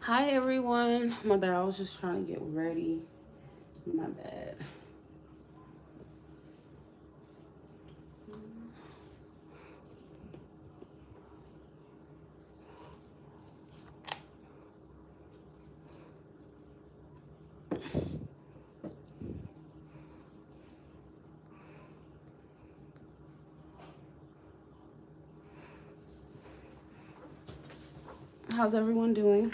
Hi everyone. My bad. I was just trying to get ready. My bad. How's everyone doing?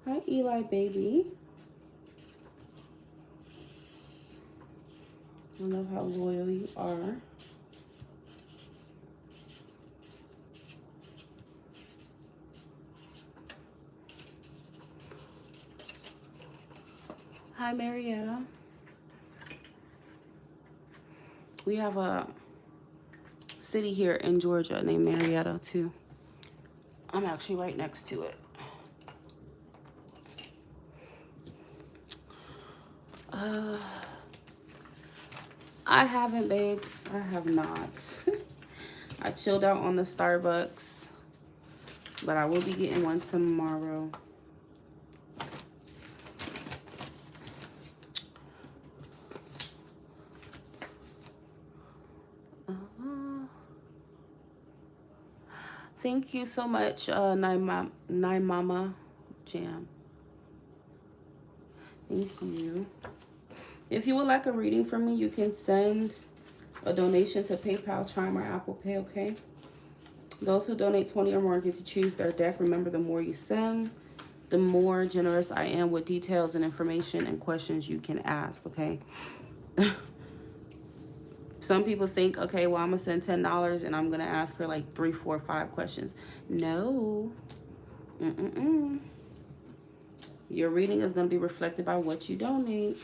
Hi Eli baby. I love how loyal you are. Hi Marietta. We have a city here in Georgia named Marietta too. I'm actually right next to it. Uh, I haven't, babes. I have not. I chilled out on the Starbucks, but I will be getting one tomorrow. Thank you so much, Nine Mama Jam. Thank you. If you would like a reading from me, you can send a donation to PayPal, Chime, or Apple Pay, okay? Those who donate 20 or more get to choose their deck. Remember, the more you send, the more generous I am with details and information and questions you can ask, okay? Some people think, okay, well, I'm going to send $10 and I'm going to ask her like 3, 4, 5 questions. No. Mm-mm-mm. Your reading is going to be reflected by what you donate.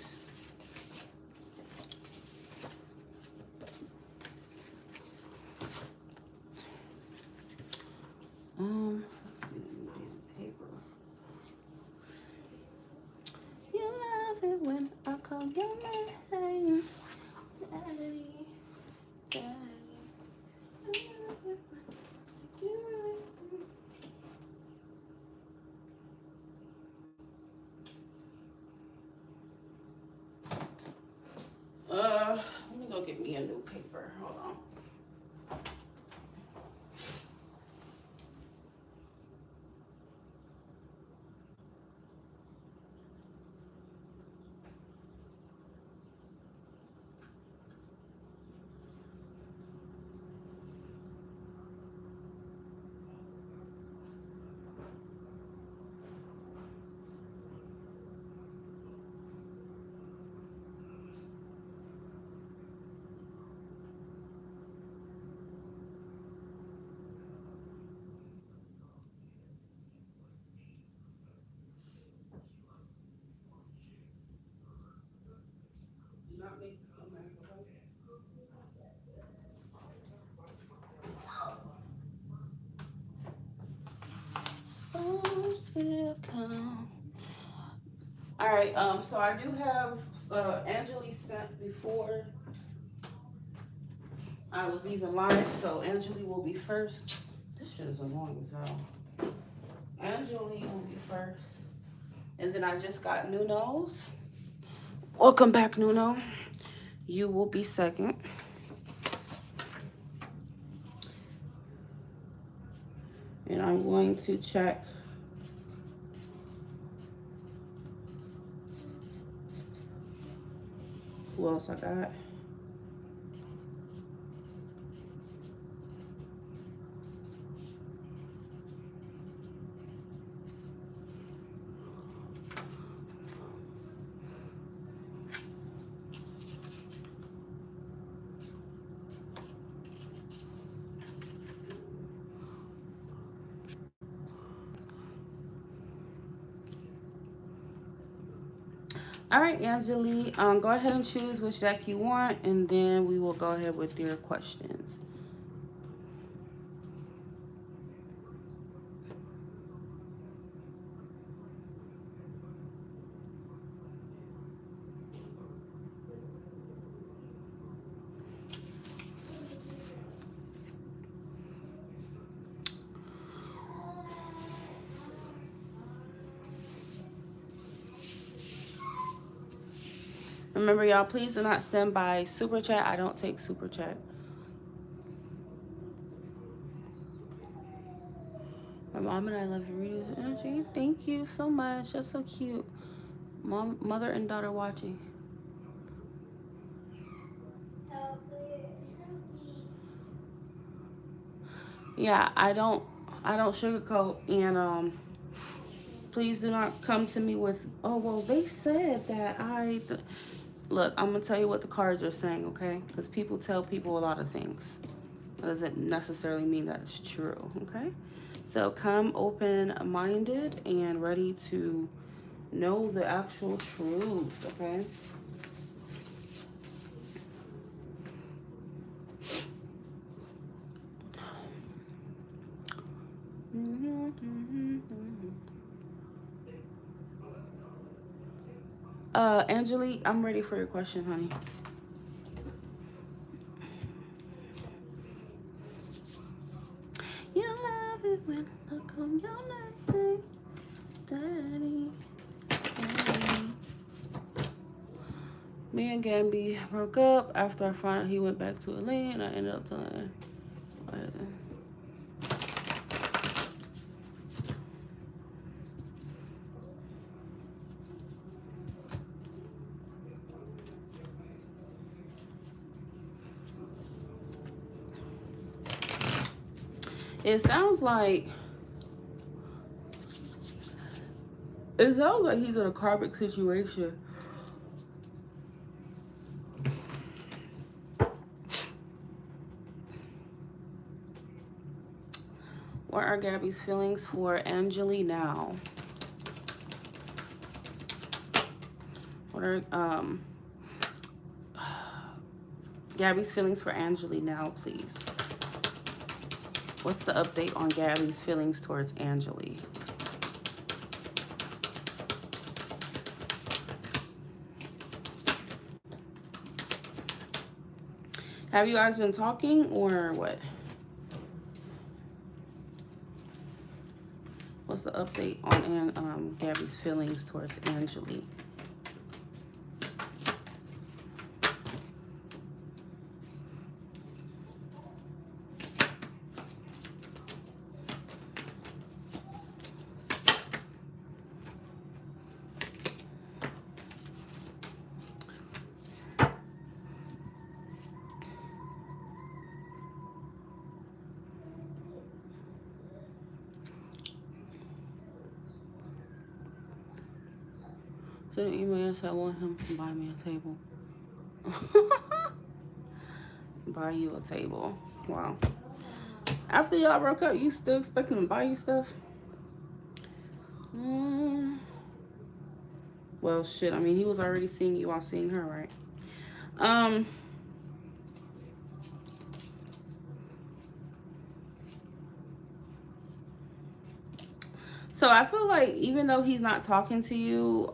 Paper. You love it when I call your name. Daddy, daddy. Let me go get me a new paper. Hold on. Do not make a mess, okay? Storms will come. All right, so I do have Angeli sent before I was even live, so Angeli will be first. This shit is annoying as hell. Angeli will be first. And then I just got Nuno's. Welcome back, Nuno. You will be second. And I'm going to check who else I got. All right, Angeli, go ahead and choose which deck you want, and then we will go ahead with your questions. Remember, y'all, please do not send by super chat. I don't take super chat. My mom and I love your reading energy. Thank you so much. That's so cute. Mother and daughter watching. Yeah, I don't sugarcoat, and please do not come to me with, oh well, they said that look, I'm gonna tell you what the cards are saying, okay? Because people tell people a lot of things. That doesn't necessarily mean that it's true, okay? So come open-minded and ready to know the actual truth, okay? Angelique, I'm ready for your question, honey. You love it when I call your name, Daddy. Me and Gamby broke up after I found out he went back to Elaine, and I ended up telling her. It sounds like he's in a karmic situation. What are Gabby's feelings for Angeli now? What are Gabby's feelings for Angeli now, please? What's the update on Gabby's feelings towards Angeli? Have you guys been talking or what? What's the update on Gabby's feelings towards Angeli? Send an email. I want him to buy me a table. Buy you a table. Wow. After y'all broke up, you still expect him to buy you stuff? Well, shit. I mean, he was already seeing you while seeing her, right? So I feel like even though he's not talking to you,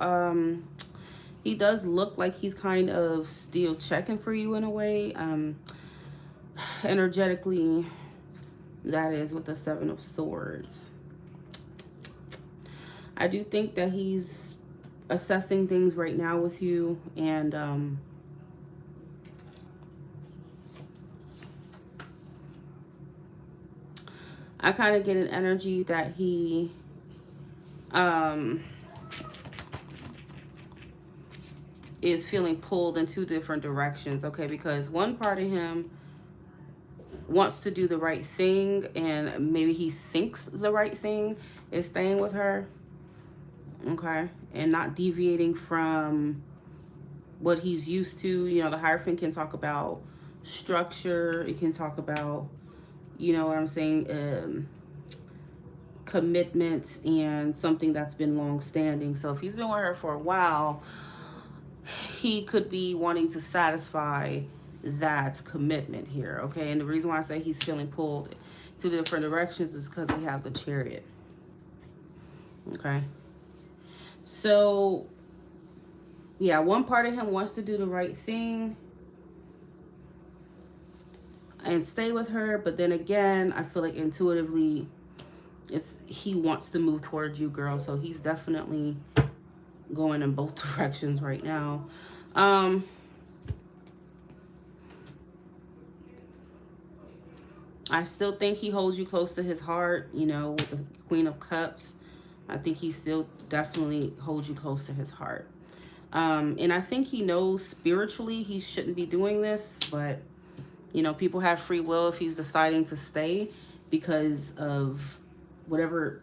he does look like he's kind of still checking for you in a way. Energetically, that is, with the Seven of Swords. I do think that he's assessing things right now with you, and I kind of get an energy that he is feeling pulled in two different directions, okay? Because one part of him wants to do the right thing, and maybe he thinks the right thing is staying with her, okay? And not deviating from what he's used to. You know, the Hierophant can talk about structure. It can talk about, you know what I'm saying, commitment and something that's been long standing. So if he's been with her for a while, he could be wanting to satisfy that commitment here, okay? And the reason why I say he's feeling pulled to different directions is because we have the Chariot, okay? So yeah, one part of him wants to do the right thing and stay with her, but then again, I feel like intuitively he wants to move towards you, girl. So he's definitely going in both directions right now. I still think he holds you close to his heart, you know, with the Queen of Cups. I think he still definitely holds you close to his heart. And I think he knows spiritually he shouldn't be doing this, but, you know, people have free will if he's deciding to stay because of whatever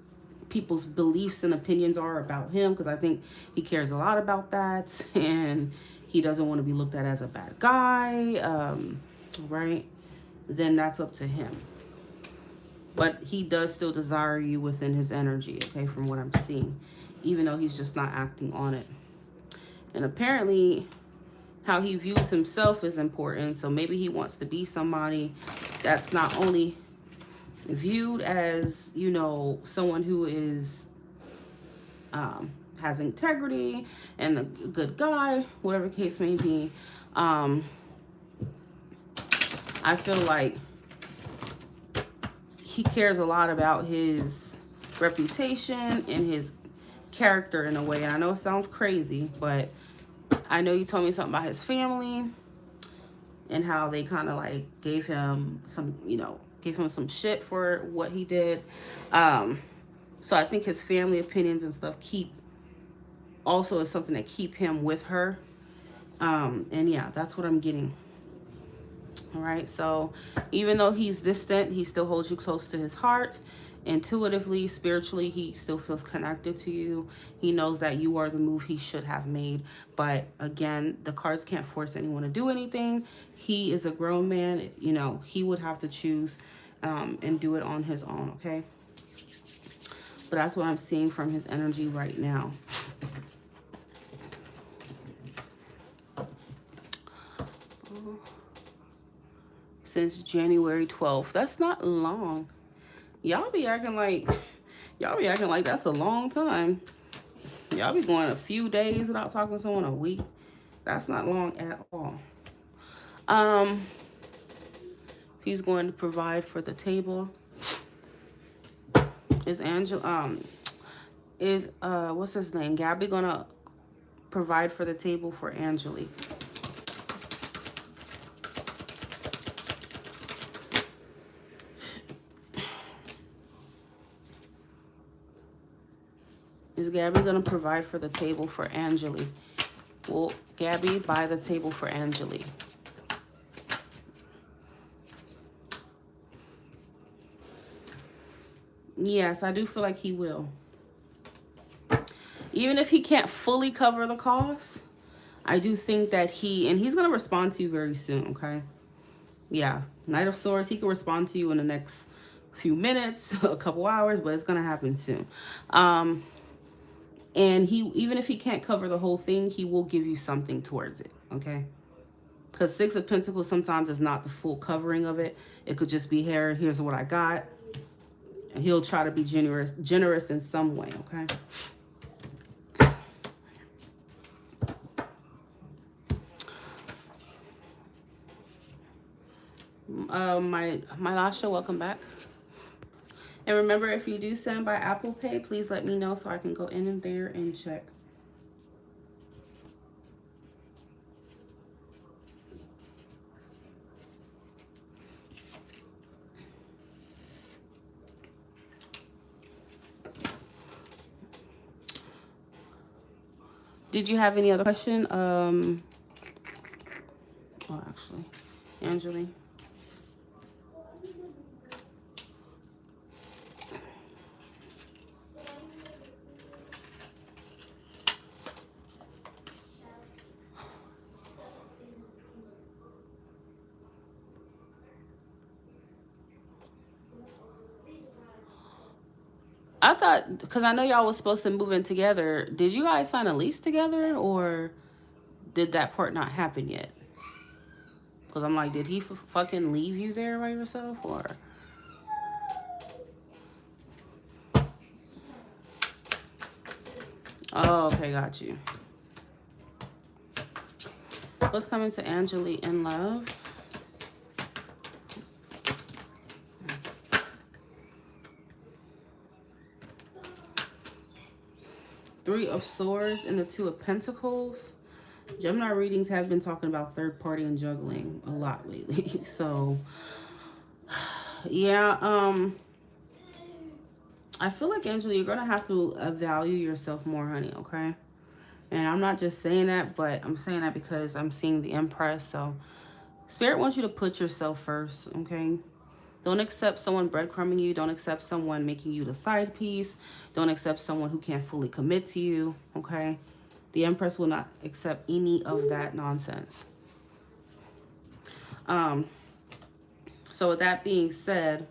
people's beliefs and opinions are about him, because I think he cares a lot about that, and he doesn't want to be looked at as a bad guy, right? Then that's up to him. But he does still desire you within his energy, okay, from what I'm seeing, even though he's just not acting on it. And apparently how he views himself is important. So maybe he wants to be somebody that's not only viewed as, you know, someone who is has integrity and a good guy, whatever the case may be. I feel like he cares a lot about his reputation and his character in a way. And I know it sounds crazy, but I know you told me something about his family and how they kind of like gave him some, you know, gave him some shit for what he did. So I think his family opinions and stuff also is something that keep him with her. And yeah, that's what I'm getting. All right. So even though he's distant, he still holds you close to his heart. Intuitively, spiritually, he still feels connected to you. He knows that you are the move he should have made. But again, the cards can't force anyone to do anything. He is a grown man. You know, he would have to choose and do it on his own, okay? But that's what I'm seeing from his energy right now. Since January 12th. That's not long. Y'all be acting like that's a long time. Y'all be going a few days without talking to someone, a week. That's not long at all. He's going to provide for the table. Is what's his name? Gabby gonna provide for the table for Angelique. Is Gabby gonna provide for the table for Angelique? Will Gabby buy the table for Angelique? Yes, I do feel like he will. Even if he can't fully cover the cost, I do think that he's going to respond to you very soon, okay? Yeah, Knight of Swords, he can respond to you in the next few minutes, a couple hours, but it's going to happen soon. And even if he can't cover the whole thing, he will give you something towards it, okay? Because Six of Pentacles sometimes is not the full covering of it. It could just be, here, here's what I got. And he'll try to be generous in some way, okay? My Lasha, welcome back. And remember, if you do send by Apple Pay, please let me know so I can go in there and check. Did you have any other question? Oh, actually, Angelique. I thought, because I know y'all was supposed to move in together. Did you guys sign a lease together, or did that part not happen yet? Because I'm like, did he fucking leave you there by yourself, or? Oh, okay, got you. What's coming to Angelique in love? Three of Swords and the Two of Pentacles. Gemini readings have been talking about third party and juggling a lot lately. So yeah, I feel like, Angela, you're gonna have to value yourself more, honey, okay? And I'm not just saying that, but I'm saying that because I'm seeing the Empress. So Spirit wants you to put yourself first, okay? Don't accept someone breadcrumbing you. Don't accept someone making you the side piece. Don't accept someone who can't fully commit to you, okay? The Empress will not accept any of that nonsense. So with that being said,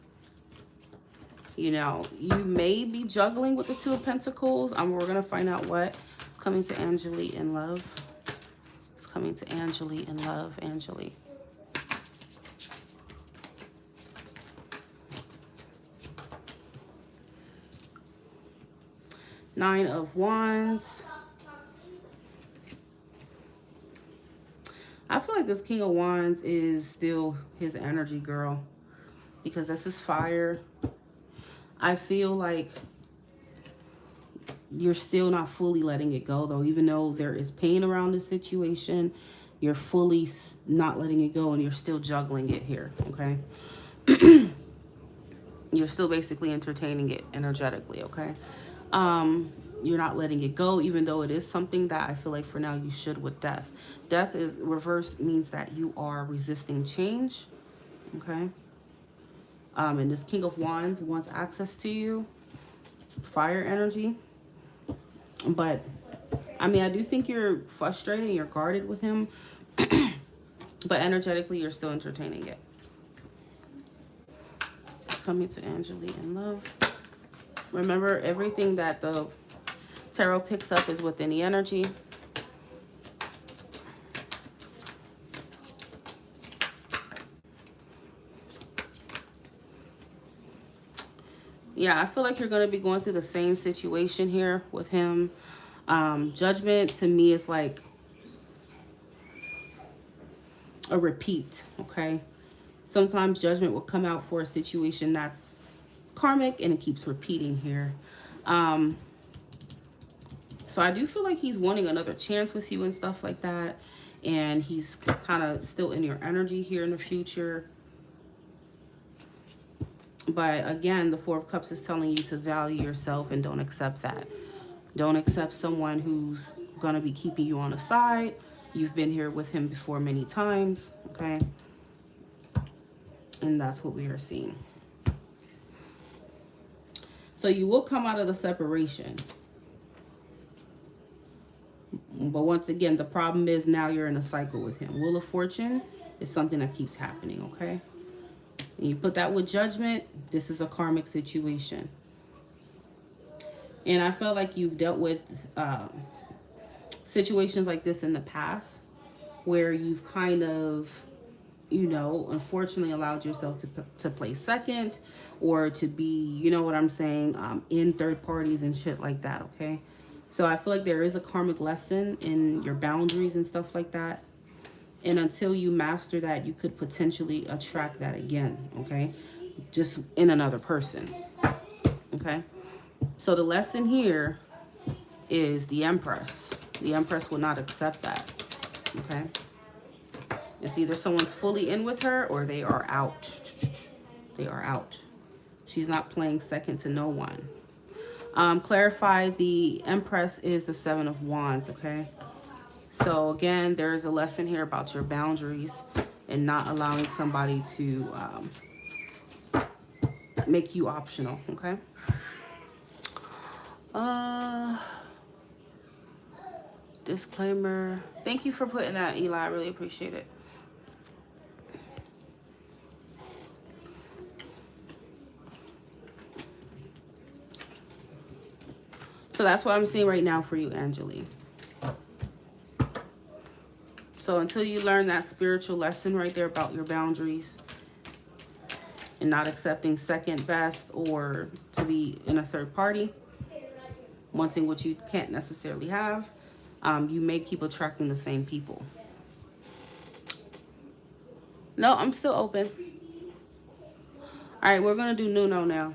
you know, you may be juggling with the Two of Pentacles. We're going to find out what. It's coming to Angeli in love. It's coming to Angeli in love, Angeli. Nine of Wands. I feel like this King of Wands is still his energy, girl, because this is fire. I feel like you're still not fully letting it go, though. Even though there is pain around this situation, you're fully not letting it go, and you're still juggling it here, okay? You're still basically entertaining it energetically, okay? You're not letting it go, even though it is something that I feel like for now you should with death. Death is reversed, means that you are resisting change, okay? And this King of Wands wants access to you, fire energy. But, I mean, I do think you're frustrated, you're guarded with him, but energetically you're still entertaining it. It's coming to Angeli in love. Remember, everything that the tarot picks up is within the energy. Yeah, I feel like you're going to be going through the same situation here with him. Judgment to me is like a repeat, okay? Sometimes judgment will come out for a situation that's karmic and it keeps repeating here. So I do feel like he's wanting another chance with you and stuff like that. And he's kind of still in your energy here in the future. But again, the Four of Cups is telling you to value yourself and don't accept that. Don't accept someone who's going to be keeping you on the side. You've been here with him before many times, okay? And that's what we are seeing. So you will come out of the separation. But once again, the problem is now you're in a cycle with him. Wheel of Fortune is something that keeps happening, okay? And you put that with Judgment, this is a karmic situation. And I felt like you've dealt with situations like this in the past where you've kind of, you know, unfortunately allowed yourself to play second or to be, you know what I'm saying, in third parties and shit like that, okay? So I feel like there is a karmic lesson in your boundaries and stuff like that. And until you master that, you could potentially attract that again, okay? Just in another person, okay? So the lesson here is the Empress. The Empress will not accept that, okay? It's either someone's fully in with her or they are out. They are out. She's not playing second to no one. Clarify, the Empress is the Seven of Wands, okay? So again, there is a lesson here about your boundaries and not allowing somebody to make you optional, okay? Disclaimer. Thank you for putting that, Eli. I really appreciate it. So that's what I'm seeing right now for you, Angeli. So until you learn that spiritual lesson right there about your boundaries and not accepting second best or to be in a third party, wanting what you can't necessarily have, you may keep attracting the same people. No, I'm still open. All right, we're going to do Nuno now.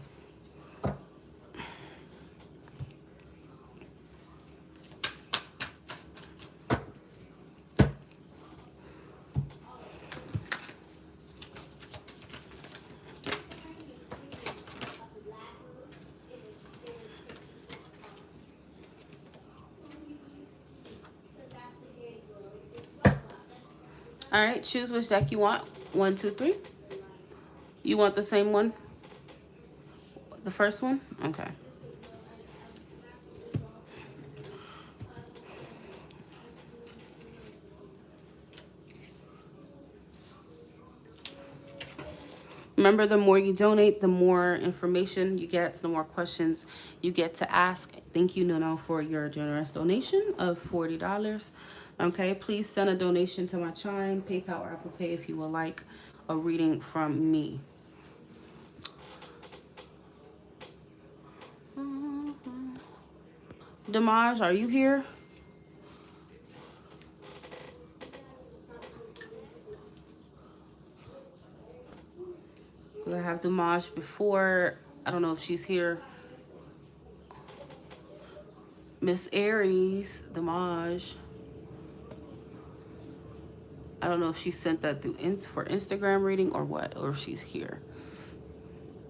All right, choose which deck you want. 1, 2, 3. You want the same one? The first one? Okay. Remember, the more you donate, the more information you get, the more questions you get to ask. Thank you, Nuno, for your generous donation of $40. Okay, please send a donation to my Chime, PayPal, or Apple Pay if you would like a reading from me. Damage, are you here? I have Damage before. I don't know if she's here. Miss Aries, Damage. I don't know if she sent that through for Instagram reading or what, or if she's here.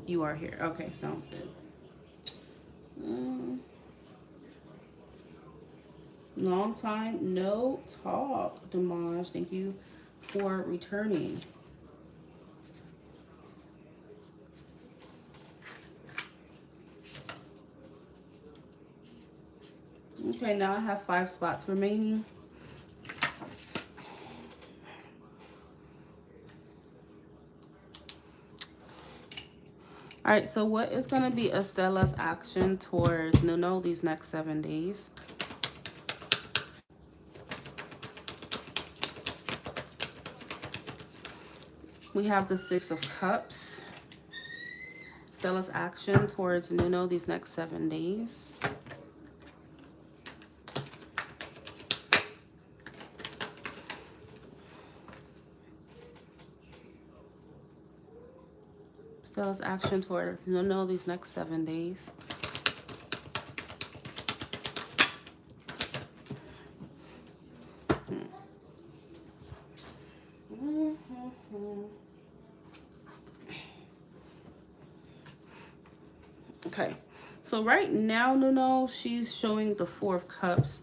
You are here. Okay, sounds good. Long time no talk, Damage. Thank you for returning. Okay, now I have 5 spots remaining. All right, so what is going to be Estella's action towards Nuno these next 7 days? We have the 6 of Cups. Stella's action towards Nuno these next 7 days. Stella's action towards Nuno these next 7 days. Okay, so right now, Nuno, she's showing the 4 of Cups.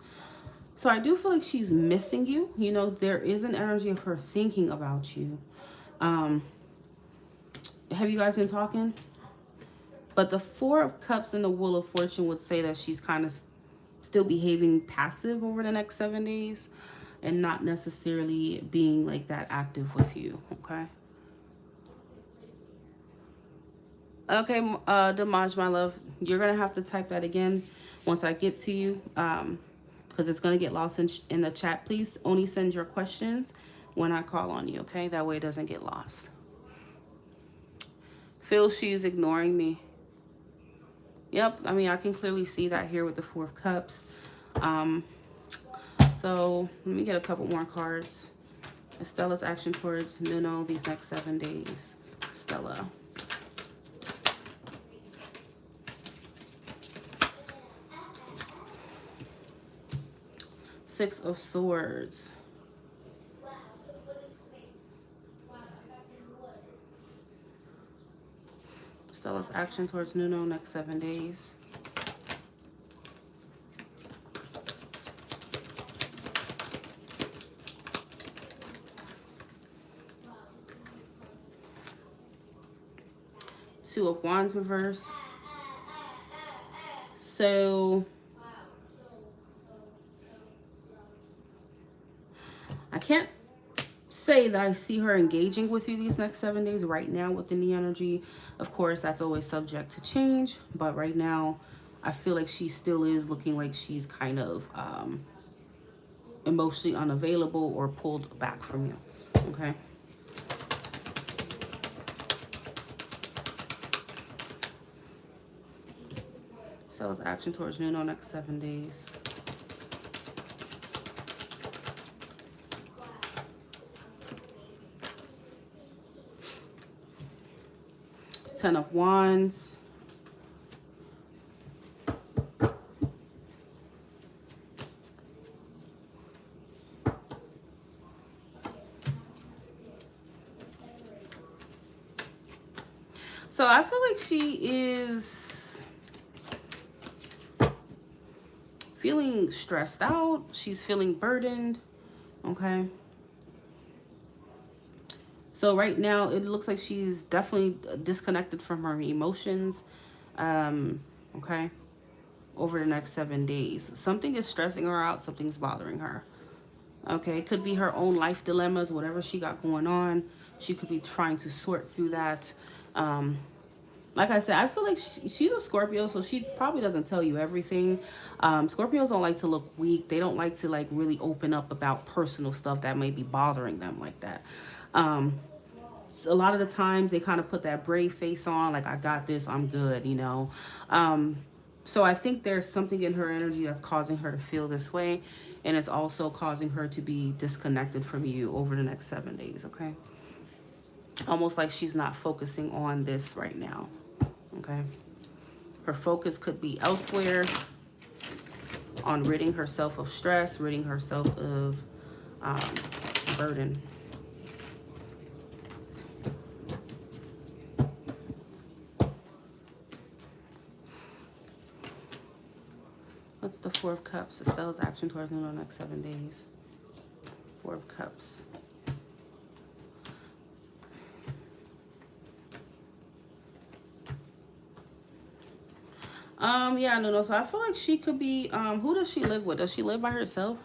So I do feel like she's missing you. You know, there is an energy of her thinking about you. Have you guys been talking? But the 4 of Cups and the Wheel of Fortune would say that she's kind of still behaving passive over the next 7 days and not necessarily being like that active with you, okay? Okay, Damage, my love, you're going to have to type that again once I get to you because it's going to get lost in the chat. Please only send your questions when I call on you, okay? That way it doesn't get lost. Feel she's ignoring me. Yep, I mean, I can clearly see that here with the 4 of Cups. So let me get a couple more cards. Stella's action towards Nuno these next 7 days. Stella. Six of Swords. Stella's action towards Nuno next 7 days. Two of Wands reverse. So I can't say that I see her engaging with you these next 7 days right now within the energy. Of course, that's always subject to change, but right now I feel like she still is looking like she's kind of emotionally unavailable or pulled back from you, okay? Stella's action towards Nuno next 7 days. Ten of Wands. So I feel like she is feeling stressed out. She's feeling burdened, okay? So right now, it looks like she's definitely disconnected from her emotions. Okay. Over the next 7 days. Something is stressing her out. Something's bothering her. Okay. It could be her own life dilemmas, whatever she got going on. She could be trying to sort through that. Like I said, I feel like she's a Scorpio, so she probably doesn't tell you everything. Scorpios don't like to look weak. They don't like to like really open up about personal stuff that may be bothering them like that. A lot of the times they kind of put that brave face on, like, I got this, I'm good, you know. So I think there's something in her energy that's causing her to feel this way, and it's also causing her to be disconnected from you over the next 7 days, okay? Almost like she's not focusing on this right now, okay? Her focus could be elsewhere, on ridding herself of stress, ridding herself of burden. What's the Four of Cups? Estelle's action towards the next 7 days. Four of Cups. Yeah, no. So I feel like she could be, who does she live with? Does she live by herself?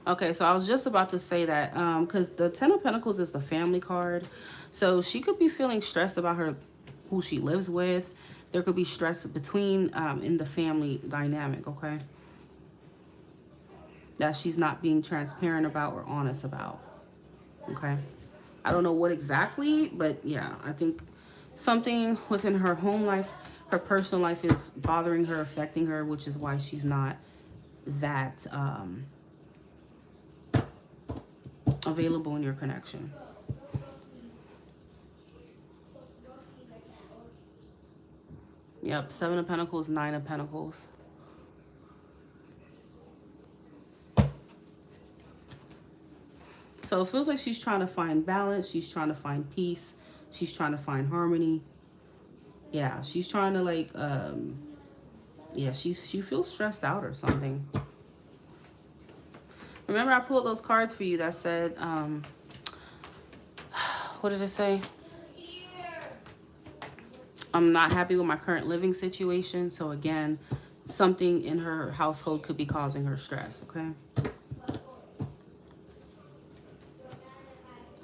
Okay, so I was just about to say that, because the Ten of Pentacles is the family card. So she could be feeling stressed about who she lives with. There could be stress between, in the family dynamic, okay? That she's not being transparent about or honest about, okay? I don't know what exactly, but yeah, I think something within her home life, her personal life is bothering her, affecting her, which is why she's not that, available in your connection. Yep, Seven of Pentacles, Nine of Pentacles. So it feels like she's trying to find balance. She's trying to find peace. She's trying to find harmony. Yeah, she's trying to like, yeah, she feels stressed out or something. Remember I pulled those cards for you that said, what did it say? I'm not happy with my current living situation. So again, something in her household could be causing her stress, okay?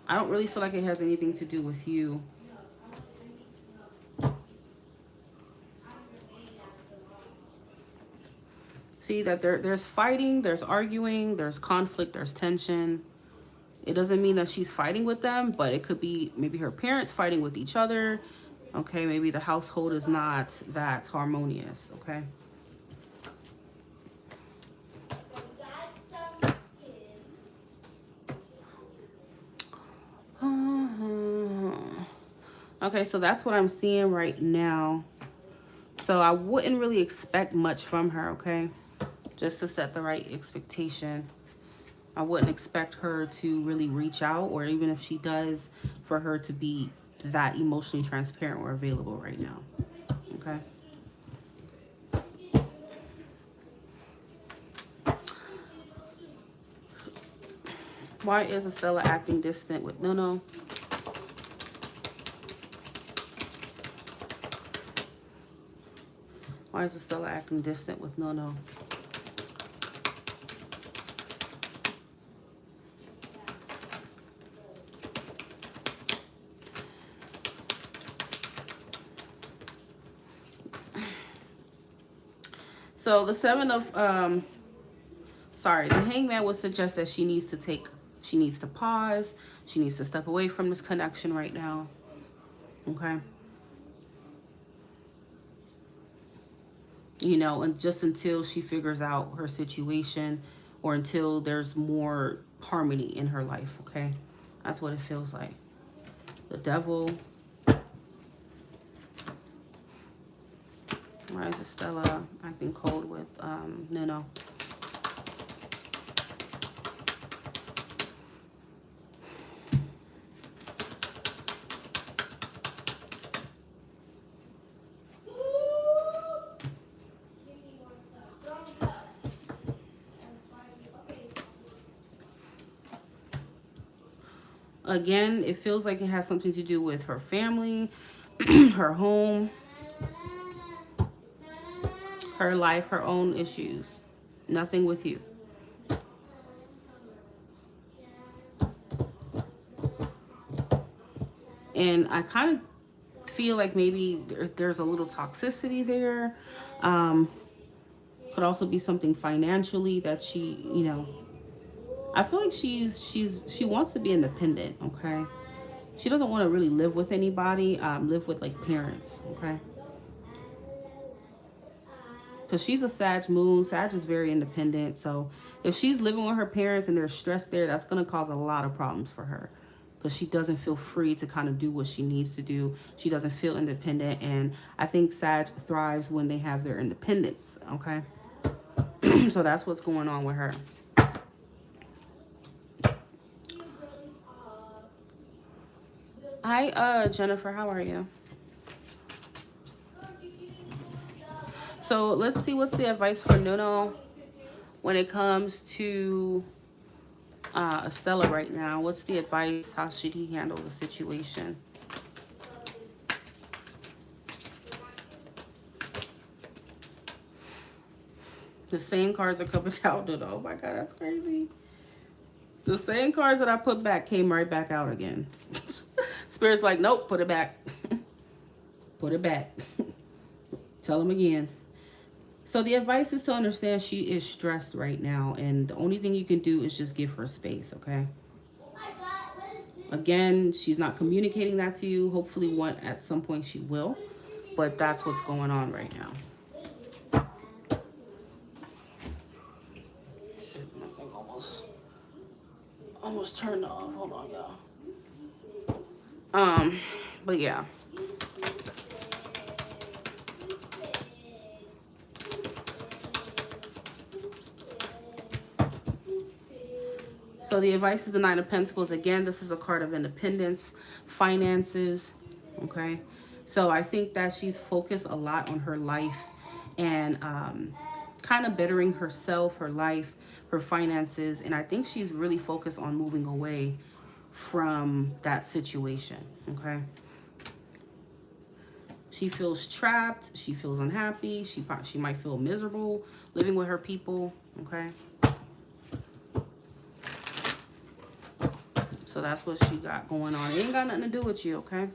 I don't really feel like it has anything to do with you. See that there's fighting, there's arguing, there's conflict, there's tension. It doesn't mean that she's fighting with them, but it could be maybe her parents fighting with each other. Okay, maybe the household is not that harmonious, okay? Okay, so that's what I'm seeing right now. So I wouldn't really expect much from her, okay? Just to set the right expectation. I wouldn't expect her to really reach out, or even if she does, for her to be that emotionally transparent or available right now, okay? Why is Estella acting distant with no? Why is Estella acting distant with no? So the Seven of, the Hangman would suggest that she needs to pause. She needs to step away from this connection right now, okay? You know, and just until she figures out her situation, or until there's more harmony in her life, okay? That's what it feels like. The Devil. Why is Estella acting cold with Nuno? Again, it feels like it has something to do with her family, her home, her life, her own issues. Nothing with you. And I kind of feel like maybe there's a little toxicity there. Could also be something financially that she, you know, I feel like she wants to be independent, okay? She doesn't want to really live with anybody, live with like parents, okay? Because she's a Sag moon. Sag is very independent. So if she's living with her parents and there's stress there, that's going to cause a lot of problems for her. Because she doesn't feel free to kind of do what she needs to do. She doesn't feel independent. And I think Sag thrives when they have their independence, okay? So that's what's going on with her. Hi, Jennifer. How are you? So let's see what's the advice for Nuno when it comes to Estella right now. What's the advice? How should he handle the situation? The same cards are coming out. Oh my God, that's crazy. The same cards that I put back came right back out again. Spirit's like, nope, put it back. Put it back. Tell him again. So the advice is to understand she is stressed right now. And the only thing you can do is just give her space, okay? Again, she's not communicating that to you. Hopefully at some point she will. But that's what's going on right now. Shit, my thing almost turned off. Hold on, y'all. But yeah. So the advice is the Nine of Pentacles. Again, this is a card of independence, finances, okay? So I think that she's focused a lot on her life and kind of bettering herself, her life, her finances. And I think she's really focused on moving away from that situation, okay? She feels trapped. She feels unhappy. She might feel miserable living with her people, okay? So that's what she got going on. It ain't got nothing to do with you, okay?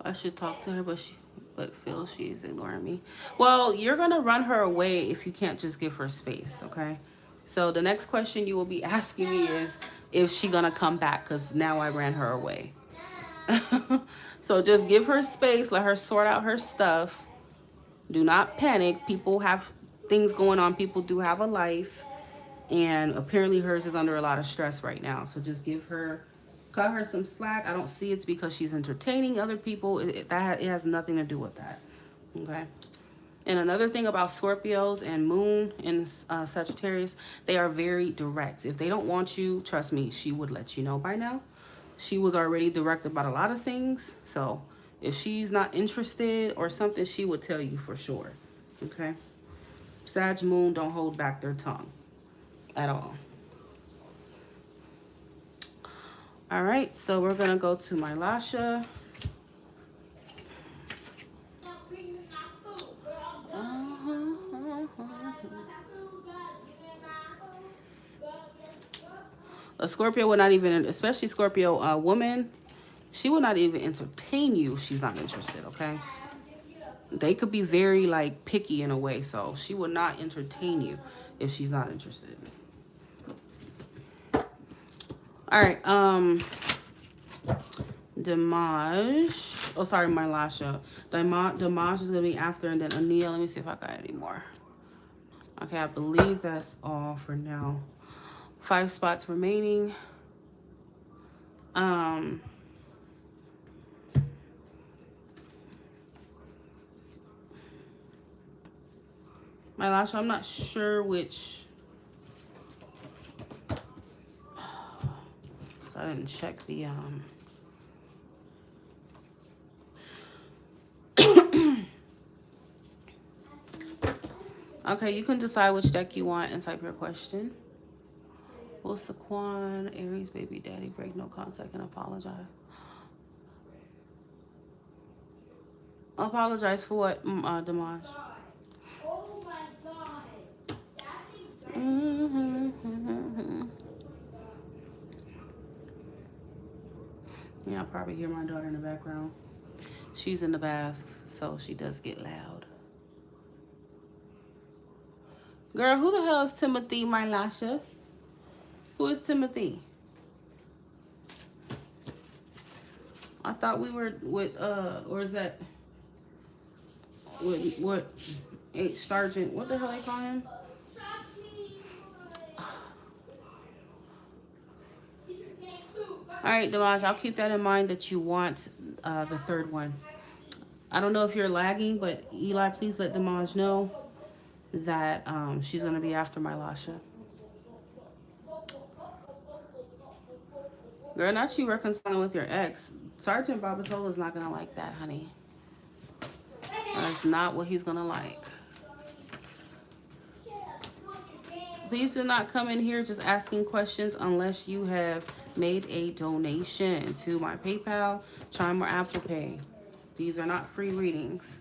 I should talk to her, but feels she's ignoring me. Well, you're gonna run her away if you can't just give her space, okay? So the next question you will be asking me is, is she gonna come back? Because now I ran her away. So just give her space. Let her sort out her stuff. Do not panic. People have things going on. People do have a life. And apparently hers is under a lot of stress right now. So just cut her some slack. I don't see it's because she's entertaining other people. It has nothing to do with that. Okay. And another thing about Scorpios and Moon in Sagittarius, they are very direct. If they don't want you, trust me, she would let you know by now. She was already direct about a lot of things. So if she's not interested or something, she would tell you for sure. Okay? Sag Moon don't hold back their tongue at all. All right, so we're going to go to my Lasha. A Scorpio would not even, especially Scorpio woman, she will not even entertain you if she's not interested, okay? They could be very, like, picky in a way, so she will not entertain you if she's not interested. All right, Damage. Oh, sorry, my Lasha. Damage is going to be after, and then Anil. Let me see if I got any more. Okay, I believe that's all for now. 5 spots remaining. My lash, I'm not sure which. So I didn't check the Okay, you can decide which deck you want and type your question. Will Saquon, Aries baby daddy, break no contact and apologize? Apologize for what, Damage? Oh my God. Yeah, I'll probably hear my daughter in the background. She's in the bath, so she does get loud. Girl, who the hell is Timothy, my Lasha? Who is Timothy? I thought we were with, or is that, with, what, H Sergeant, what the hell they call him? All right, Damage, I'll keep that in mind that you want the third one. I don't know if you're lagging, but Eli, please let Damage know that she's going to be after my Lasha. Girl, not you reconciling with your ex. Sergeant Babatola is not going to like that, honey. That's not what he's going to like. Please do not come in here just asking questions unless you have made a donation to my PayPal, Chime, or Apple Pay. These are not free readings.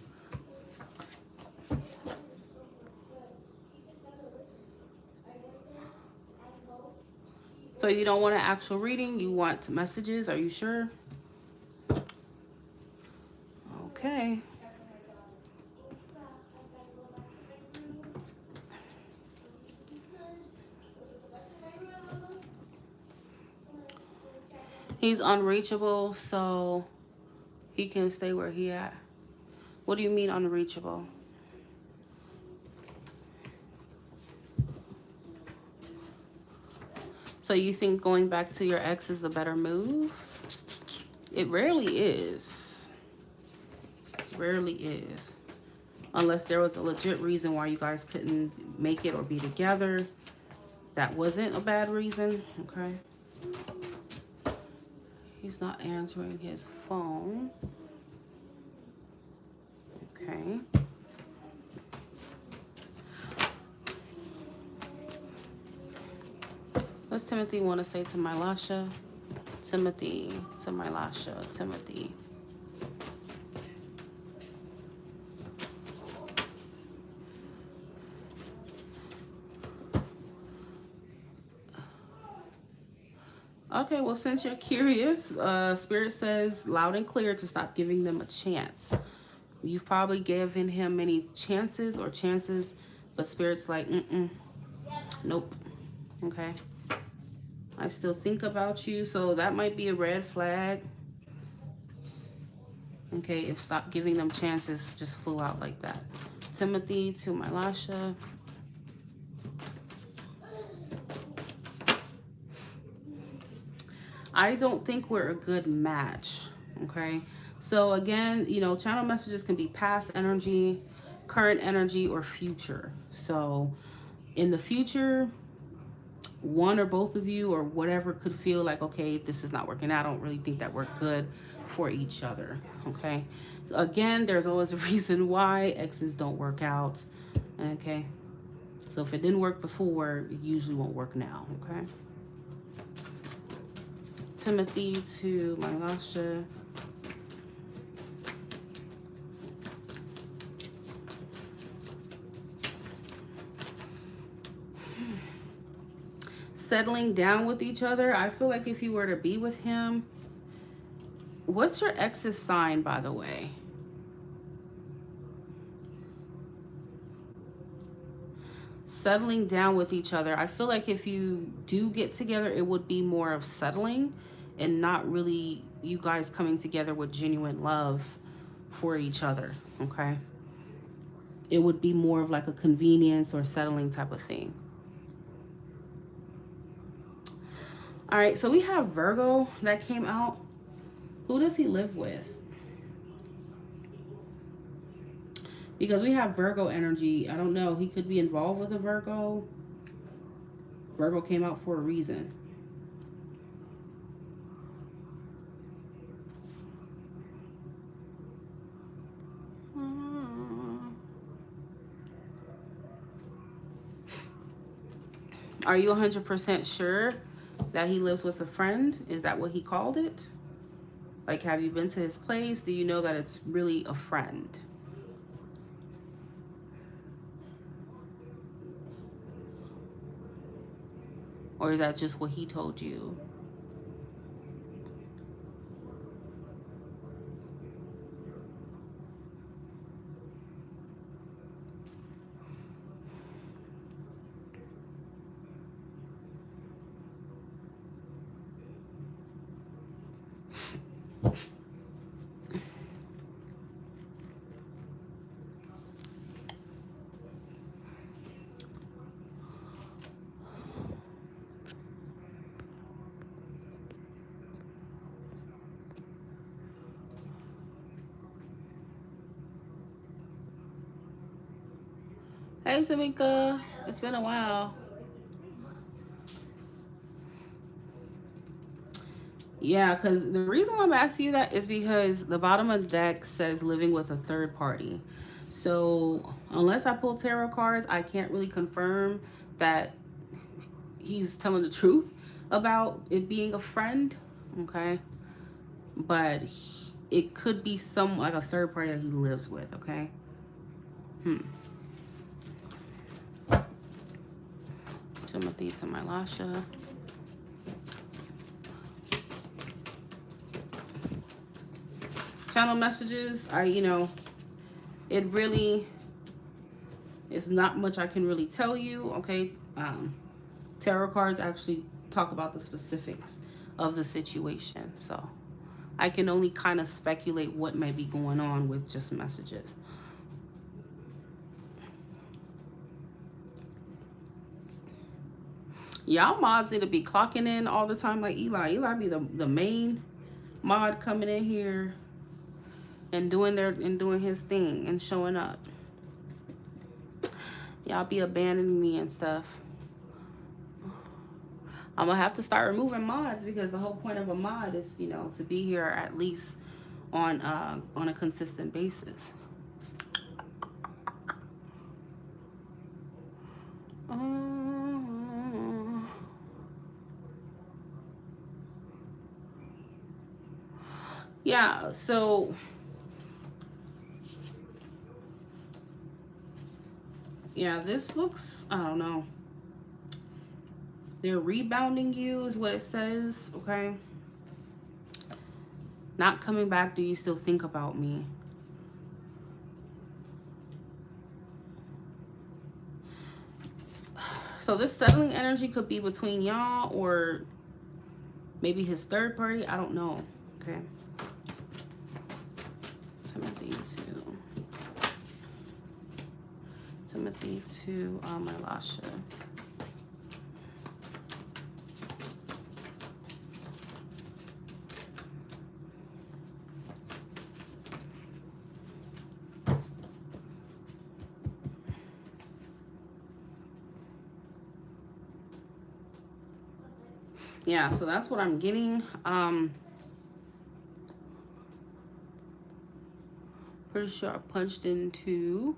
So you don't want an actual reading, you want messages, are you sure? Okay. He's unreachable, so he can stay where he at. What do you mean unreachable? So you think going back to your ex is the better move? It rarely is. Rarely is. Unless there was a legit reason why you guys couldn't make it or be together. That wasn't a bad reason, okay? He's not answering his phone. Okay. What's Timothy want to say to my Lasha? Timothy, to my Lasha, Timothy. Okay, well, since you're curious, Spirit says loud and clear to stop giving them a chance. You've probably given him many chances, but Spirit's like, nope. Okay. I still think about you, so that might be a red flag. Okay, if stop giving them chances just flew out like that. Timothy to my Lasha. I don't think we're a good match, okay? So again, you know, channel messages can be past energy, current energy, or future. So in the future, one or both of you or whatever could feel like, okay, this is not working out. I don't really think that we're good for each other, okay? So again, there's always a reason why exes don't work out, okay? So if it didn't work before, it usually won't work now, okay? Timothy to my Lasha. Settling down with each other. I feel like if you were to be with him, what's your ex's sign, by the way? Settling down with each other. I feel like if you do get together, it would be more of settling and not really you guys coming together with genuine love for each other, okay? It would be more of like a convenience or settling type of thing. All right, so we have Virgo that came out. Who does he live with? Because we have Virgo energy. I don't know. He could be involved with a Virgo. Virgo came out for a reason. Are you 100% sure that he lives with a friend? Is that what he called it? Like, have you been to his place? Do you know that it's really a friend? Or is that just what he told you? Hey, Tamika. It's been a while. Yeah, because the reason why I'm asking you that is because the bottom of the deck says living with a third party. So unless I pull tarot cards, I can't really confirm that he's telling the truth about it being a friend. Okay. But it could be some like a third party that he lives with. Okay. Timothy to my Lasha. Channel messages, it really is not much I can really tell you, okay? Tarot cards actually talk about the specifics of the situation, so I can only kind of speculate what may be going on with just messages. Y'all mods need to be clocking in all the time like Eli. Eli be the main mod coming in here and doing his thing and showing up. Y'all be abandoning me and stuff. I'm gonna have to start removing mods because the whole point of a mod is, to be here at least on a consistent basis. Yeah, so yeah, this looks, I don't know. They're rebounding you is what it says, okay? Not coming back, do you still think about me? So this settling energy could be between y'all or maybe his third party. I don't know, okay? Timothy to my Lasha. Yeah, so that's what I'm getting. Pretty sure I punched into.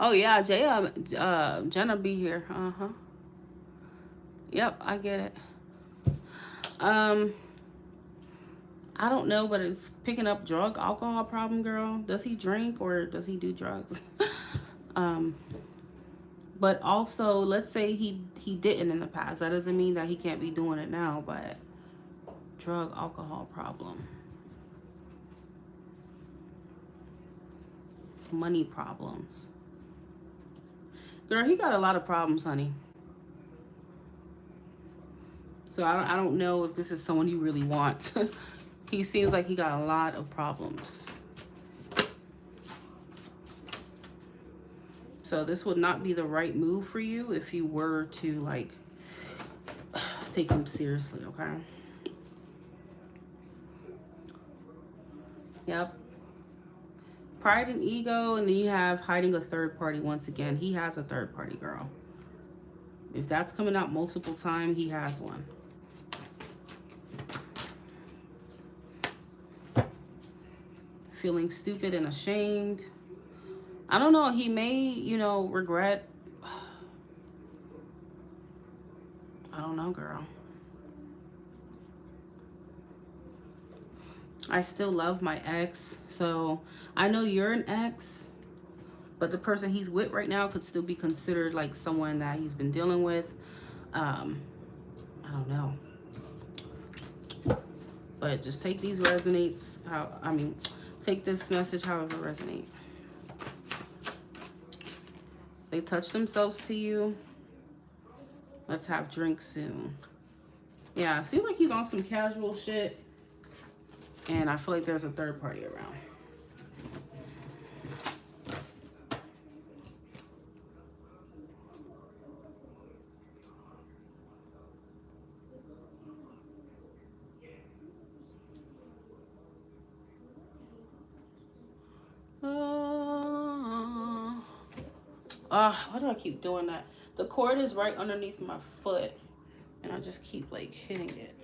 Oh yeah, Jenna be here. Yep, I get it. I don't know, but it's picking up drug alcohol problem, girl. Does he drink or does he do drugs? But also, let's say he didn't in the past. That doesn't mean that he can't be doing it now, but drug alcohol problem. Money problems. Girl, he got a lot of problems, honey. So I don't know if this is someone you really want. He seems like he got a lot of problems. So this would not be the right move for you if you were to like take him seriously, okay? Yep. Pride and ego, and then you have hiding a third party once again. He has a third party, girl. If that's coming out multiple times, he has one. Feeling stupid and ashamed. I don't know. He may, you know, regret. I don't know, girl. I still love my ex. So I know you're an ex, but the person he's with right now could still be considered like someone that he's been dealing with. I don't know. But just take these resonates. Take this message however resonate. They touch themselves to you. Let's have drinks soon. Yeah, seems like he's on some casual shit. And I feel like there's a third party around. Why do I keep doing that? The cord is right underneath my foot. And I just keep like hitting it.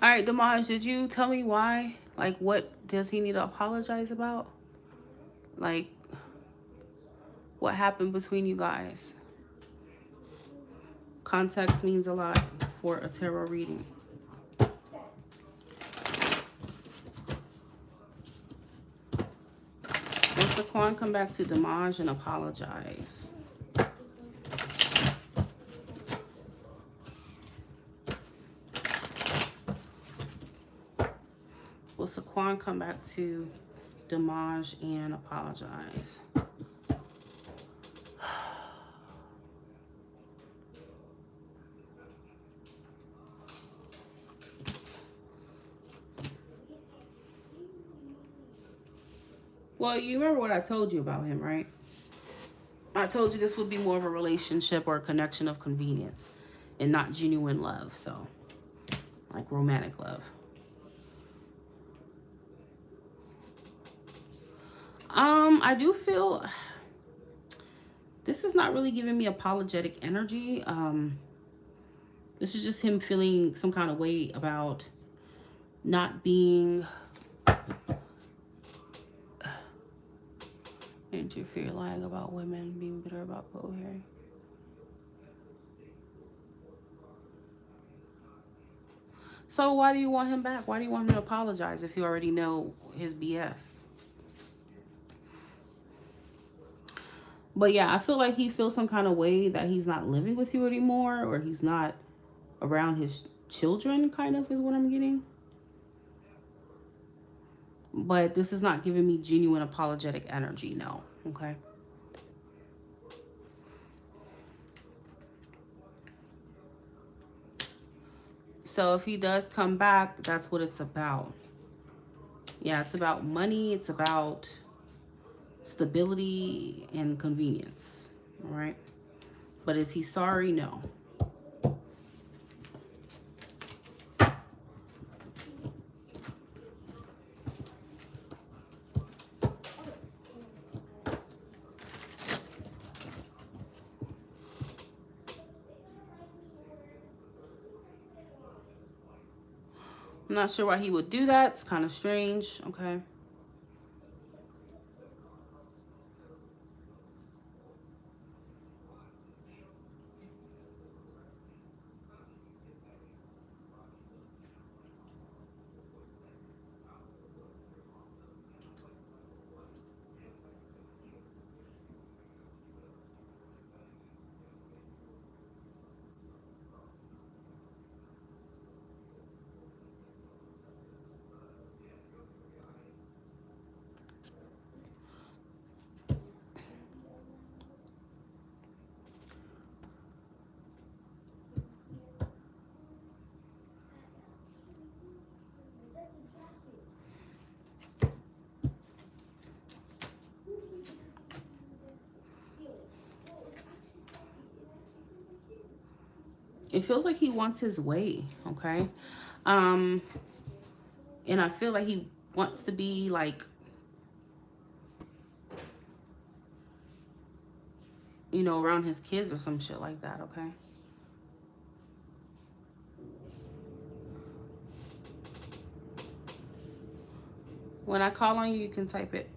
All right, Damaj, did you tell me why? Like, what does he need to apologize about? Like, what happened between you guys? Context means a lot for a tarot reading. Once the Quan come back to Damaj and apologize. Will Saquon come back to Damaj and apologize? Well, you remember what I told you about him, right? I told you this would be more of a relationship or a connection of convenience and not genuine love. So, like romantic love. I do feel this is not really giving me apologetic energy. This is just him feeling some kind of way about not being interfere, lying about women, being bitter about bow hair. So why do you want him back? Why do you want him to apologize if you already know his BS? But yeah, I feel like he feels some kind of way that he's not living with you anymore, or he's not around his children, kind of is what I'm getting. But this is not giving me genuine apologetic energy, no. Okay. So if he does come back, that's what it's about. Yeah, it's about money. It's about stability and convenience. All right. But is he sorry? No. I'm not sure why he would do that. It's kind of strange. Okay. It feels like he wants his way, okay? And I feel like he wants to be like, you know, around his kids or some shit like that, okay? When I call on you, you can type it.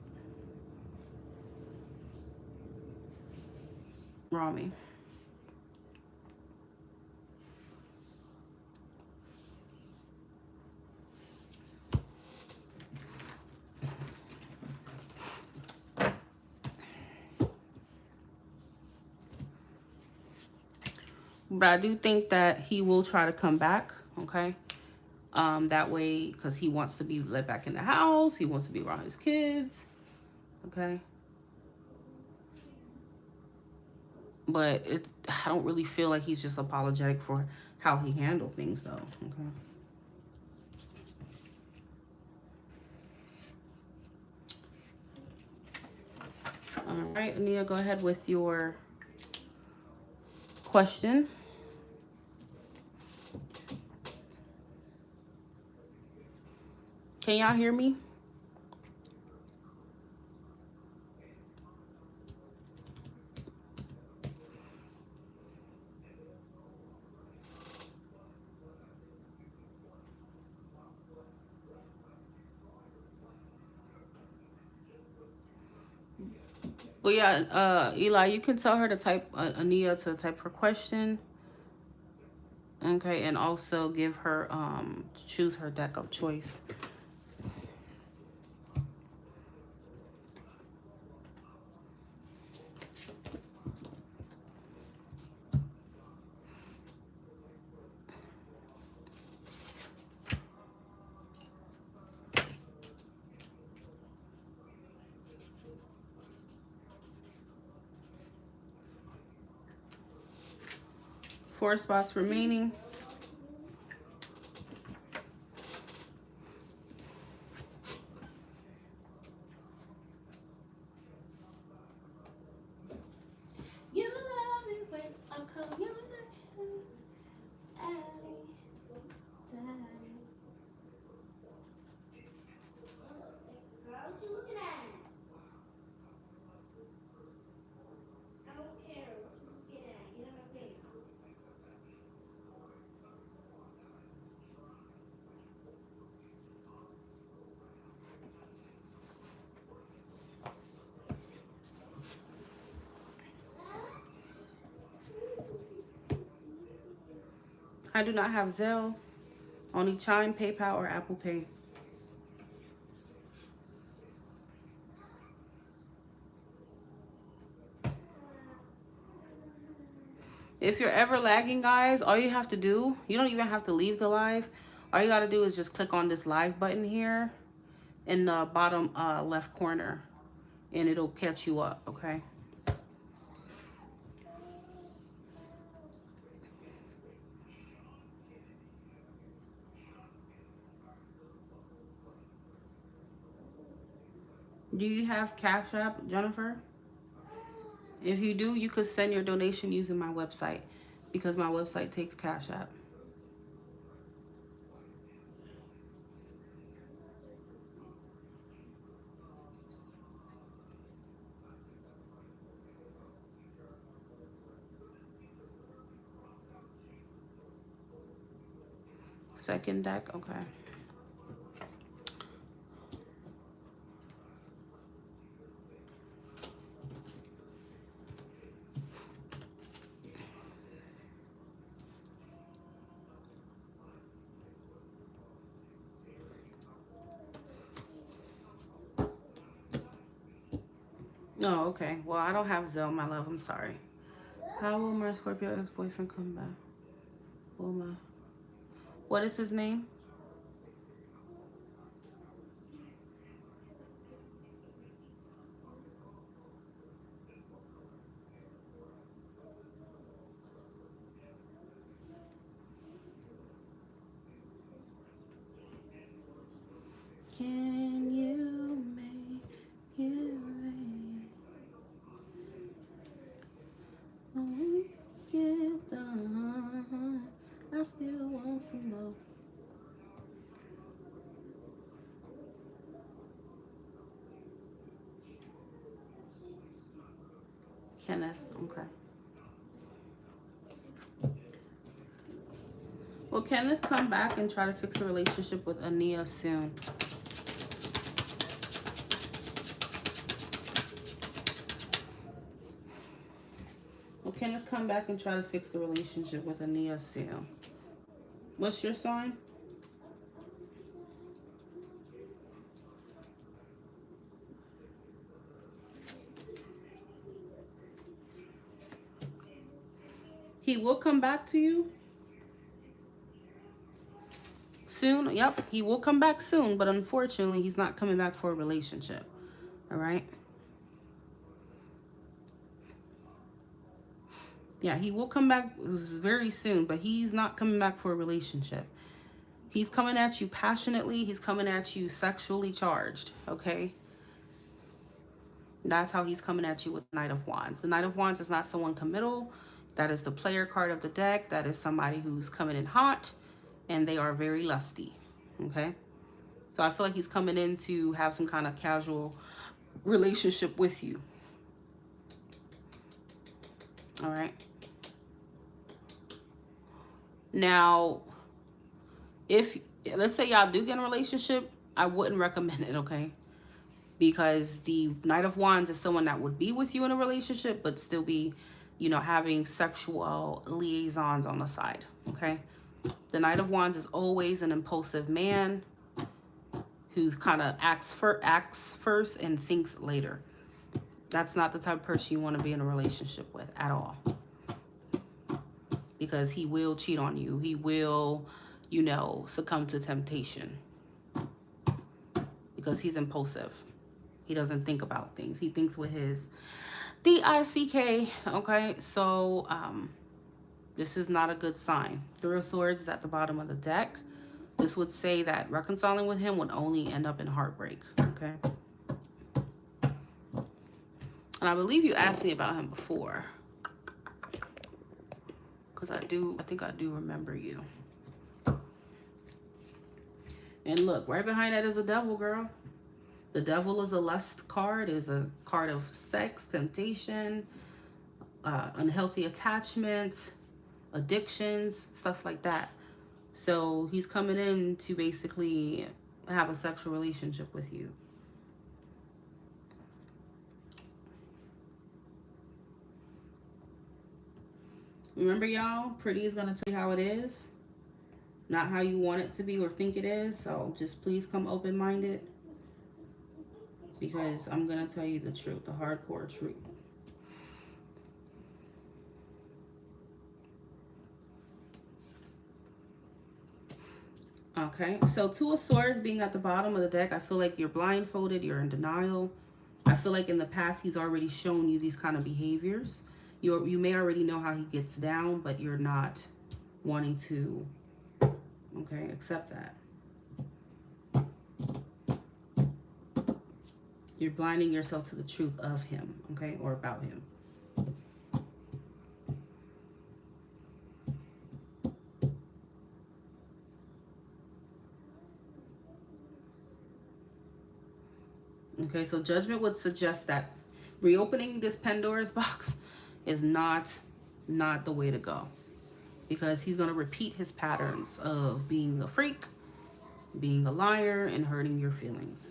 Rami. But I do think that he will try to come back, okay? That way, because he wants to be let back in the house. He wants to be around his kids, okay? But I don't really feel like he's just apologetic for how he handled things, though, okay? All right, Ania, go ahead with your question. Can y'all hear me? Well, yeah, Eli, you can tell her to type, Ania to type her question. Okay, and also give her, choose her deck of choice. Four spots remaining. You love it when I call your name, Daddy, Daddy. What you looking at? I don't care what you looking at. Get on my face. I do not have Zelle, only Chime, PayPal, or Apple Pay. If you're ever lagging, guys, all you have to do, you don't even have to leave the live. All you got to do is just click on this live button here in the bottom left corner, and it'll catch you up, okay? Do you have Cash App, Jennifer? If you do, you could send your donation using my website, because my website takes Cash App. Second deck, okay. No, okay. Well, I don't have Zelle, my love. I'm sorry. How will my Scorpio ex-boyfriend come back? Will my... What is his name? Can you make it rain when we get done? still want some more. Kenneth, okay. Will Kenneth come back and try to fix a relationship with Ania soon? Will Kenneth come back and try to fix the relationship with Ania soon? What's your sign? He will come back to you soon. Yep, he will come back soon, but unfortunately, he's not coming back for a relationship. All right? Yeah, he will come back very soon, but he's not coming back for a relationship. He's coming at you passionately. He's coming at you sexually charged, okay? That's how he's coming at you with the Knight of Wands. The Knight of Wands is not someone committal. That is the player card of the deck. That is somebody who's coming in hot, and they are very lusty, okay? So I feel like he's coming in to have some kind of casual relationship with you. All right? Now, if, let's say y'all do get in a relationship, I wouldn't recommend it, okay? Because the Knight of Wands is someone that would be with you in a relationship, but still be, you know, having sexual liaisons on the side, okay? The Knight of Wands is always an impulsive man who kind of acts first and thinks later. That's not the type of person you want to be in a relationship with at all. Because he will cheat on you. He will, you know, succumb to temptation. Because he's impulsive. He doesn't think about things. He thinks with his D-I-C-K, okay? So, this is not a good sign. Three of Swords is at the bottom of the deck. This would say that reconciling with him would only end up in heartbreak, okay? And I believe you asked me about him before. Because I think I do remember you. And look, right behind that is a devil, girl. The devil is a lust card, is a card of sex, temptation, unhealthy attachment, addictions, stuff like that. So he's coming in to basically have a sexual relationship with you. Remember, y'all, pretty is going to tell you how it is, not how you want it to be or think it is. So just please come open-minded, because I'm going to tell you the truth, the hardcore truth. Okay, so Two of Swords being at the bottom of the deck, I feel like you're blindfolded, you're in denial. I feel like in the past he's already shown you these kind of behaviors. You may already know how he gets down, but you're not wanting to, okay, accept that. You're blinding yourself to the truth of him, okay, or about him. Okay, so Judgment would suggest that reopening this Pandora's box is not the way to go, because he's going to repeat his patterns of being a freak, being a liar, and hurting your feelings.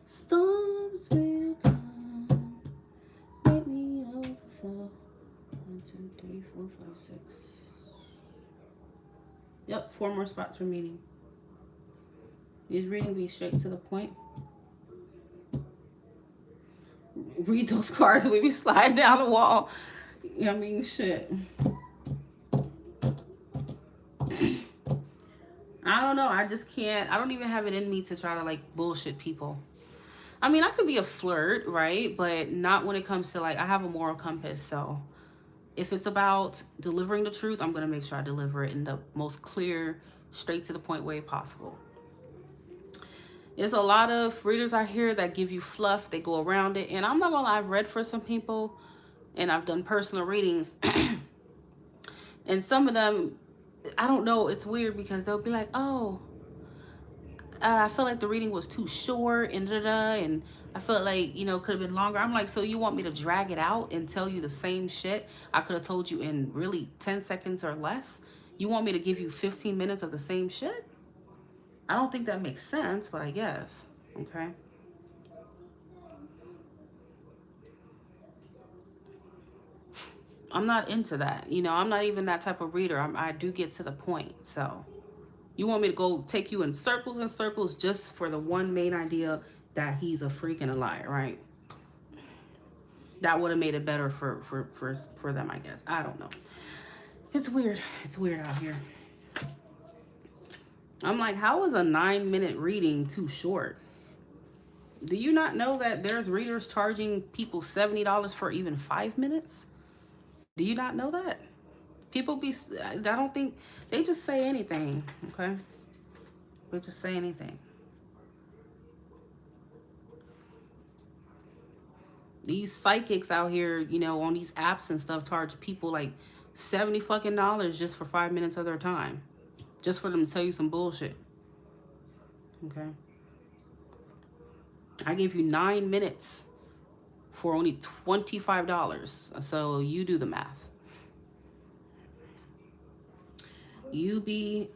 Storms will come, make me overflow. 1, 2, 3, 4, 5, 6. Yep, 4 more spots for meeting. These reading be straight to the point. Read those cards. We be sliding down the wall. I mean, shit. I don't know. I just can't. I don't even have it in me to try to like bullshit people. I mean, I could be a flirt, right? But not when it comes to like, I have a moral compass. So if it's about delivering the truth, I'm going to make sure I deliver it in the most clear, Straight to the point way possible. There's a lot of readers out here that give you fluff. They go around it. And I'm not going to lie, I've read for some people and I've done personal readings. And some of them, I don't know, it's weird because they'll be like, oh, I felt like the reading was too short and and I felt like, you know, could have been longer. I'm like, so you want me to drag it out and tell you the same shit I could have told you in really 10 seconds or less? You want me to give you 15 minutes of the same shit? I don't think that makes sense, but I guess. Okay. I'm not into that. You know, I'm not even that type of reader. I do get to the point. So you want me to go take you in circles and circles just for the one main idea that he's a freak and a liar, right? That would have made it better for them, I guess. I don't know. It's weird. It's weird out here. I'm like, how is a 9-minute reading too short? Do you not know that there's readers charging people $70 for even 5 minutes? Do you not know that? People be, I don't think, they just say anything, okay? They just say anything. These psychics out here, you know, on these apps and stuff charge people like $70 fucking just for 5 minutes of their time. Just for them to tell you some bullshit. Okay? I gave you 9 minutes for only $25. So you do the math. You be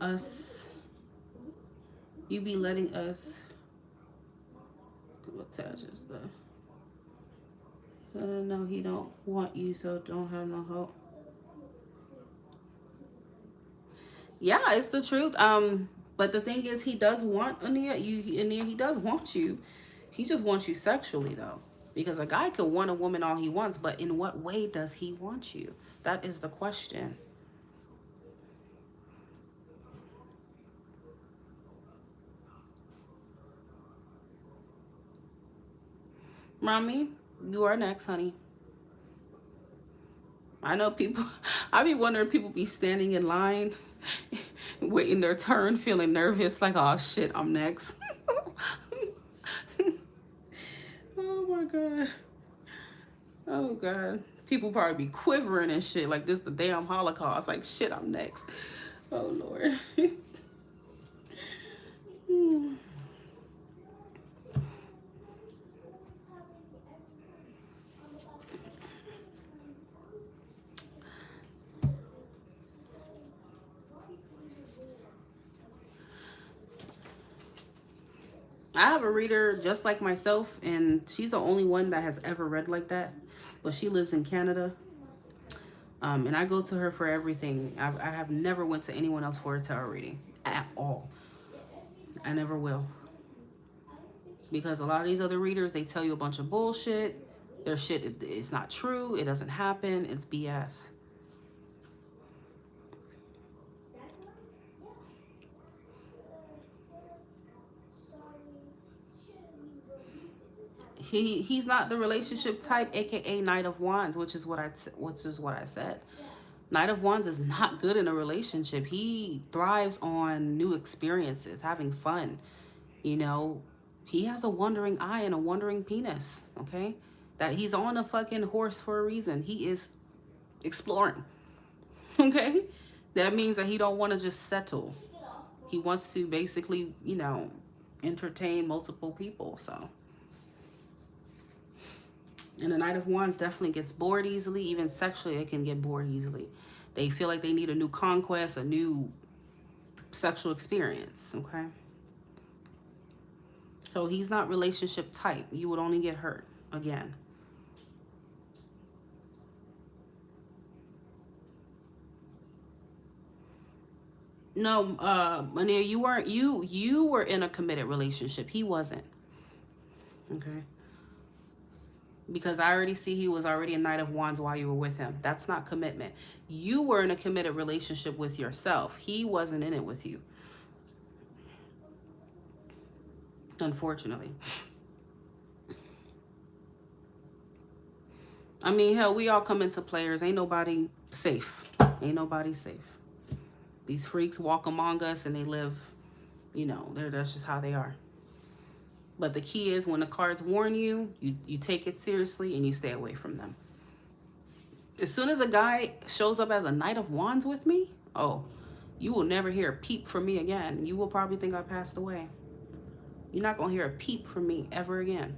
letting us attaches the no, he don't want you, so don't have no hope. Yeah, it's the truth. But the thing is, he does want Ania. He does want you. He just wants you sexually, though, because a guy could want a woman all he wants, but in what way does he want you? That is the question. Mommy, you are next, honey. I know people, I be wondering, people be standing in line, waiting their turn, feeling nervous, like, oh shit, I'm next. Oh my God. Oh God. People probably be quivering and shit, like this the damn Holocaust, like shit, I'm next. Oh Lord. I have a reader just like myself, and she's the only one that has ever read like that, but she lives in Canada. And I go to her for everything. I have never went to anyone else for a tarot reading at all. I never will. Because a lot of these other readers, they tell you a bunch of bullshit. Their shit is not true. It doesn't happen. It's BS. He's not the relationship type, aka Knight of Wands, which is what I said. Knight of Wands is not good in a relationship. He thrives on new experiences, having fun. You know, he has a wandering eye and a wandering penis, okay? That he's on a fucking horse for a reason. He is exploring, okay? That means that he don't want to just settle. He wants to basically, you know, entertain multiple people, so. And the Knight of Wands definitely gets bored easily. Even sexually, they can get bored easily. They feel like they need a new conquest, a new sexual experience, okay? So he's not relationship type. You would only get hurt again. No, Mania, you weren't. You were in a committed relationship. He wasn't. Okay. Because I already see he was already a Knight of Wands while you were with him. That's not commitment. You were in a committed relationship with yourself. He wasn't in it with you. Unfortunately. I mean, hell, we all come into players. Ain't nobody safe. Ain't nobody safe. These freaks walk among us and they live, you know, that's just how they are. But the key is when the cards warn you, you take it seriously and you stay away from them. As soon as a guy shows up as a Knight of Wands with me, oh, you will never hear a peep from me again. You will probably think I passed away. You're not going to hear a peep from me ever again.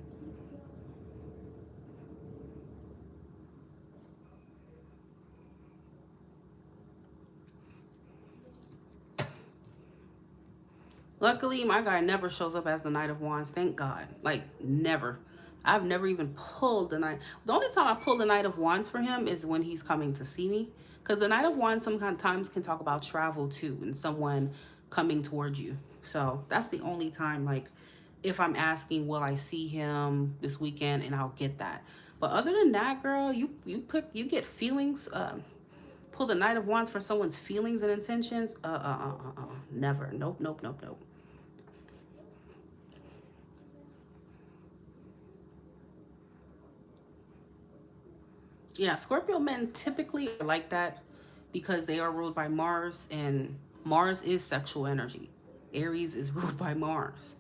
Luckily, my guy never shows up as the Knight of Wands. Thank God. Like, never. I've never even pulled the Knight. The only time I pull the Knight of Wands for him is when he's coming to see me. Because the Knight of Wands sometimes can talk about travel too and someone coming towards you. So that's the only time, like, if I'm asking, will I see him this weekend, and I'll get that. But other than that, girl, you get feelings. Pull the Knight of Wands for someone's feelings and intentions. Never. Nope, nope, nope, nope. Yeah, Scorpio men typically are like that because they are ruled by Mars, and Mars is sexual energy. Aries is ruled by Mars.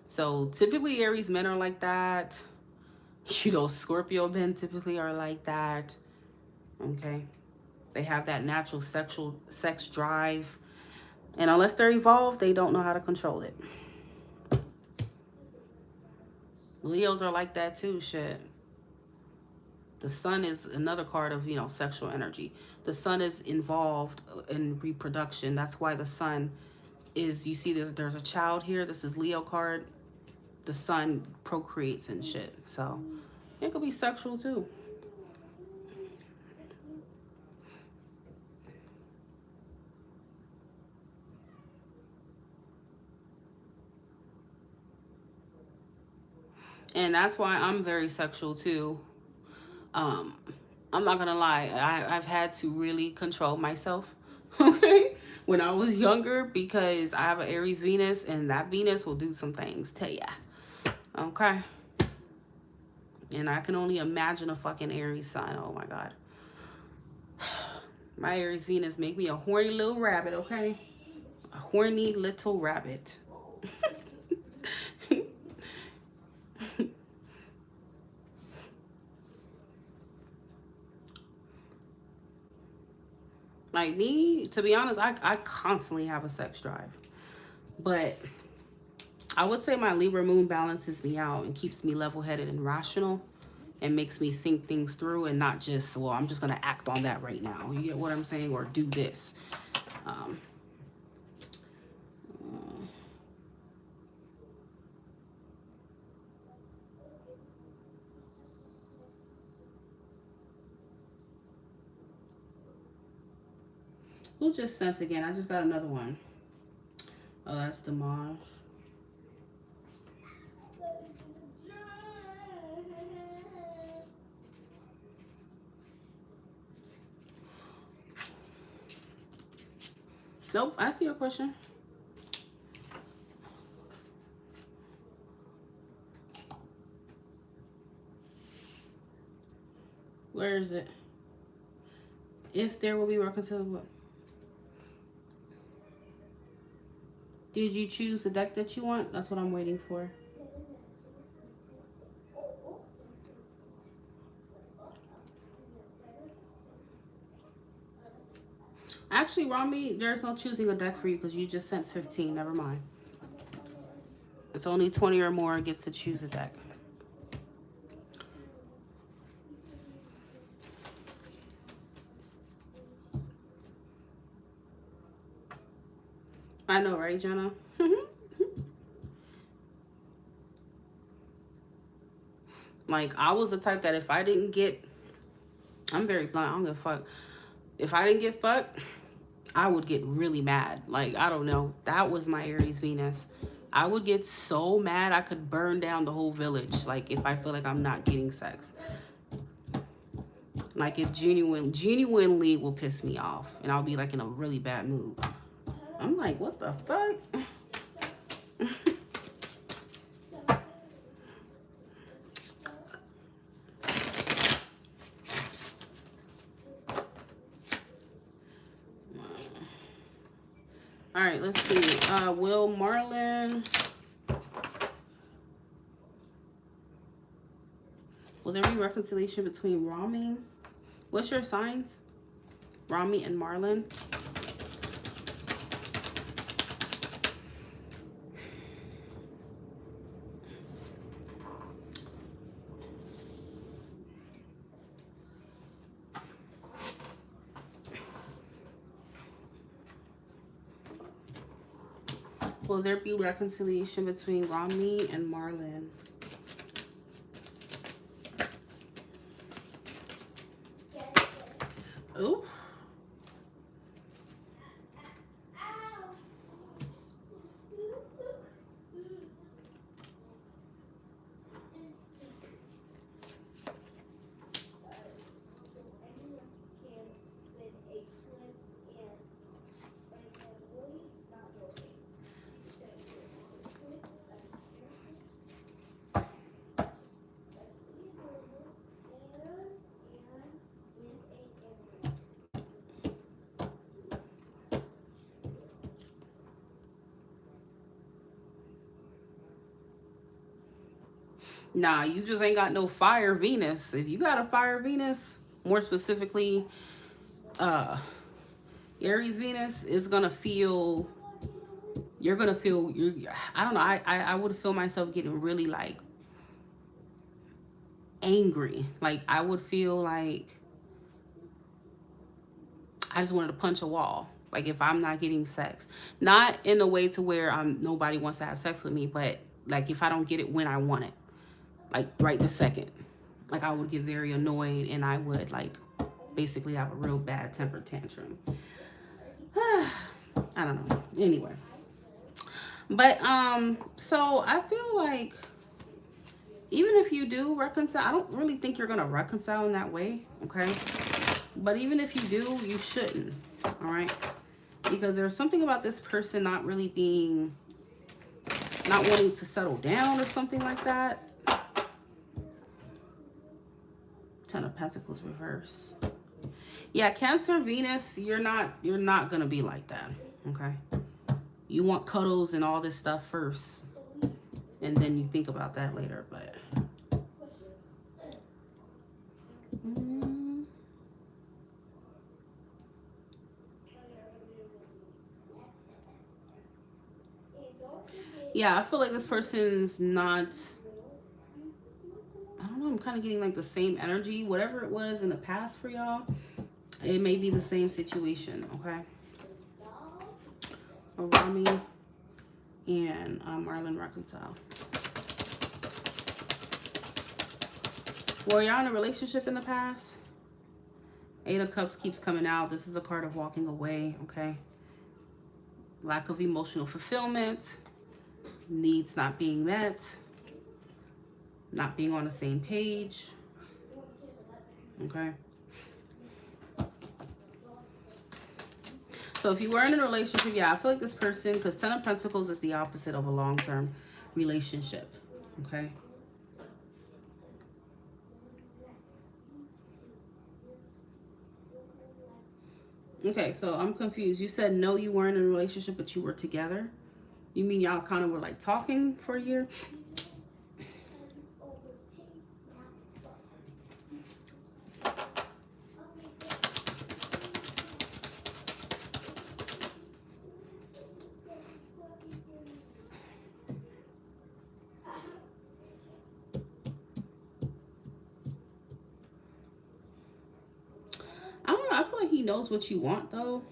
So typically Aries men are like that. You know, Scorpio men typically are like that. Okay. They have that natural sex drive. And unless they're evolved, they don't know how to control it. Leos are like that too, shit. The sun is another card of, you know, sexual energy. The sun is involved in reproduction. That's why the sun is, you see there's a child here. This is Leo card. The sun procreates and shit. So it could be sexual too. And that's why I'm very sexual too. I'm not gonna lie, I've had to really control myself, okay, when I was younger, because I have an Aries Venus, and that Venus will do some things to ya, okay? And I can only imagine a fucking Aries sign. Oh my God. My Aries Venus make me a horny little rabbit, okay? A horny little rabbit. Like me, to be honest, I constantly have a sex drive. But I would say my Libra moon balances me out and keeps me level-headed and rational, and makes me think things through and not just, well, I'm just going to act on that right now. You get what I'm saying? Or do this. Who just sent again? I just got another one. Oh, that's Damage. Nope, I see your question. Where is it? If there will be reconcilable. Did you choose the deck that you want? That's what I'm waiting for. Actually, Rami, there's no choosing a deck for you because you just sent 15. Never mind. It's only 20 or more get to choose a deck. I know, right, Jenna? Like, I was the type that if I didn't get, I'm very blunt, I don't give a fuck. If I didn't get fucked, I would get really mad. Like, I don't know. That was my Aries Venus. I would get so mad I could burn down the whole village. Like, if I feel like I'm not getting sex. Like, it genuinely will piss me off. And I'll be, like, in a really bad mood. I'm like, what the fuck? All right, let's see. Will Marlon... Will there be reconciliation between Rami? What's your signs? Rami and Marlon. Will there be reconciliation between Rami and Marlon? Ooh. Nah, you just ain't got no fire Venus. If you got a fire Venus, more specifically, Aries Venus is gonna feel. You're gonna feel. I don't know. I would feel myself getting really like angry. Like I would feel like I just wanted to punch a wall. Like if I'm not getting sex, not in a way to where nobody wants to have sex with me, but like if I don't get it when I want it, like right the second, like I would get very annoyed and I would like basically have a real bad temper tantrum. I don't know. Anyway, but so I feel like even if you do reconcile, I don't really think you're gonna reconcile in that way, okay? But even if you do, you shouldn't, all right? Because there's something about this person not really being, not wanting to settle down or something like that. Ten of Pentacles reverse. Yeah, Cancer, Venus, you're not gonna be like that, okay? You want cuddles and all this stuff first, and then you think about that later, but... Yeah, I feel like this person's not... I don't know, I'm kind of getting like the same energy. Whatever it was in the past for y'all, it may be the same situation, okay? Rami and Marlon reconcile. Were y'all in a relationship in the past? Eight of Cups keeps coming out. This is a card of walking away, okay? Lack of emotional fulfillment. Needs not being met. Not being on the same page. Okay? So if you were in a relationship, yeah, I feel like this person, because Ten of Pentacles is the opposite of a long-term relationship, okay? Okay, so I'm confused. You said no, you weren't in a relationship, but you were together? You mean y'all kind of were like talking for a year? I don't know. I feel like he knows what you want, though.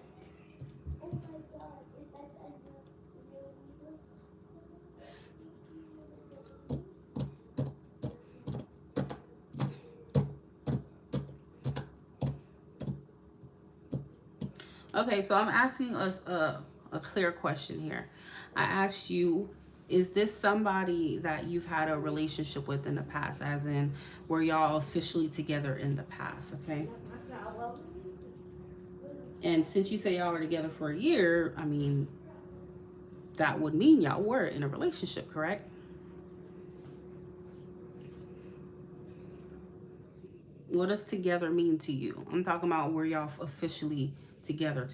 Okay, so I'm asking us a clear question here. I asked you, is this somebody that you've had a relationship with in the past, as in were y'all officially together in the past, okay? And since you say y'all were together for a year, I mean, that would mean y'all were in a relationship, correct? What does together mean to you? I'm talking about where y'all officially together.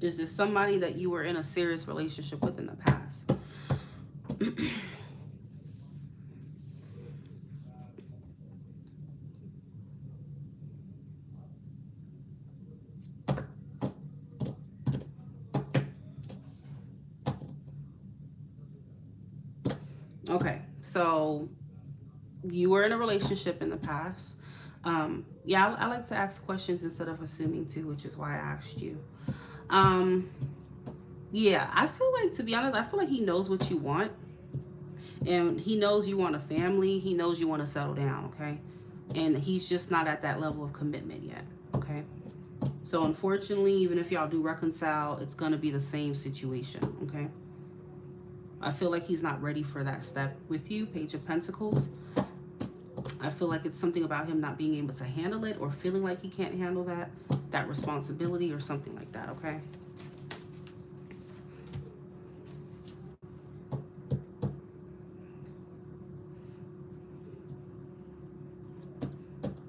This is somebody that you were in a serious relationship with in the past. Okay, so you were in a relationship in the past. Yeah, I like to ask questions instead of assuming too, which is why I asked you. Um, yeah, I feel like, to be honest, I feel like he knows what you want, and he knows you want a family. He knows you want to settle down, okay? And he's just not at that level of commitment yet, okay? So unfortunately, even if y'all do reconcile, it's gonna be the same situation, okay? I feel like he's not ready for that step with you, Page of Pentacles. I feel like it's something about him not being able to handle it, or feeling like he can't handle that responsibility or something like that, okay?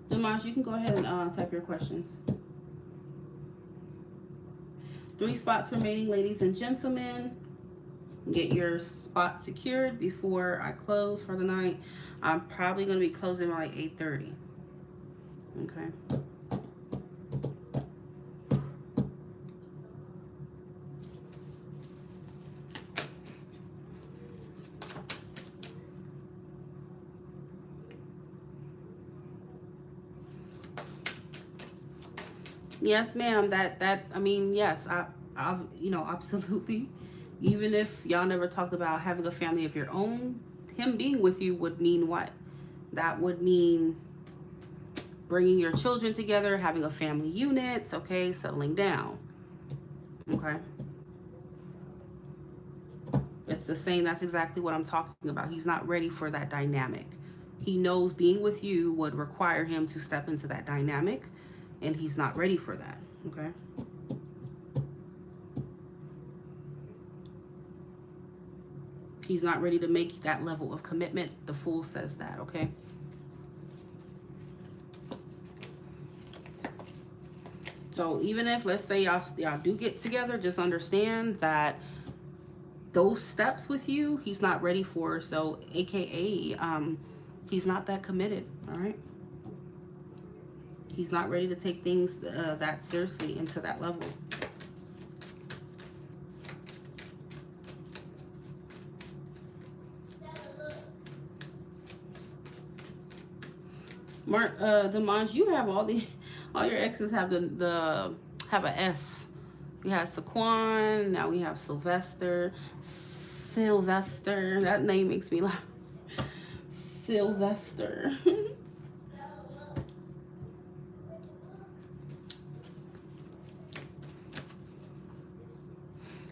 Dimash, you can go ahead and type your questions. 3 spots remaining, ladies and gentlemen. Get your spot secured before I close for the night. I'm probably going to be closing by like 8:30. Okay. Yes, ma'am. I mean, yes, I absolutely. Even if y'all never talked about having a family of your own, him being with you would mean what? That would mean bringing your children together, having a family unit, okay, settling down. Okay. It's the same. That's exactly what I'm talking about. He's not ready for that dynamic. He knows being with you would require him to step into that dynamic, and he's not ready for that. Okay. He's not ready to make that level of commitment. The Fool says that, okay? So even if, let's say, y'all do get together, just understand that those steps with you, he's not ready for. So, AKA, he's not that committed, all right? He's not ready to take things that seriously into that level. Mark, Demonge, you have all your exes have have a S. We have Saquon, now we have Sylvester. Sylvester, that name makes me laugh. Sylvester.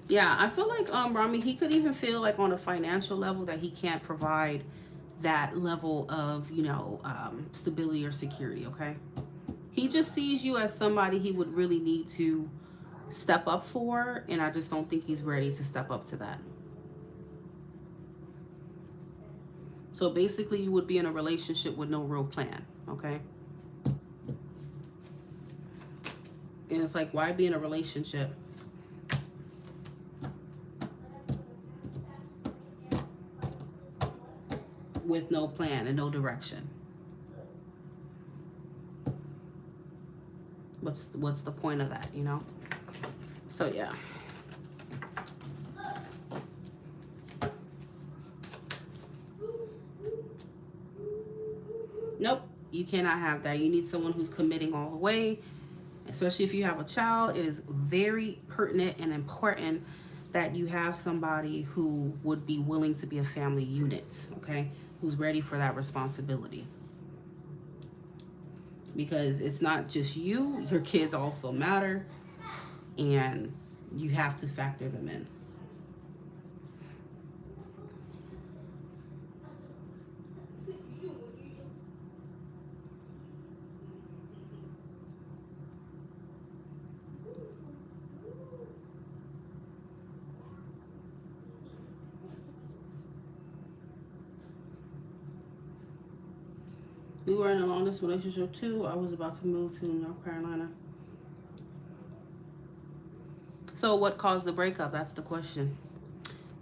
Yeah, I feel like Rami, he could even feel like on a financial level that he can't provide that level of, stability or security, okay? He just sees you as somebody he would really need to step up for, and I just don't think he's ready to step up to that. So basically, you would be in a relationship with no real plan, okay? And it's like, why be in a relationship with no plan and no direction? What's the point of that, So yeah. Nope, you cannot have that. You need someone who's committing all the way, especially if you have a child. It is very pertinent and important that you have somebody who would be willing to be a family unit, okay? Who's ready for that responsibility. Because it's not just you, your kids also matter, and you have to factor them in. We were in a long distance relationship too. I was about to move to North Carolina. So what caused the breakup? That's the question.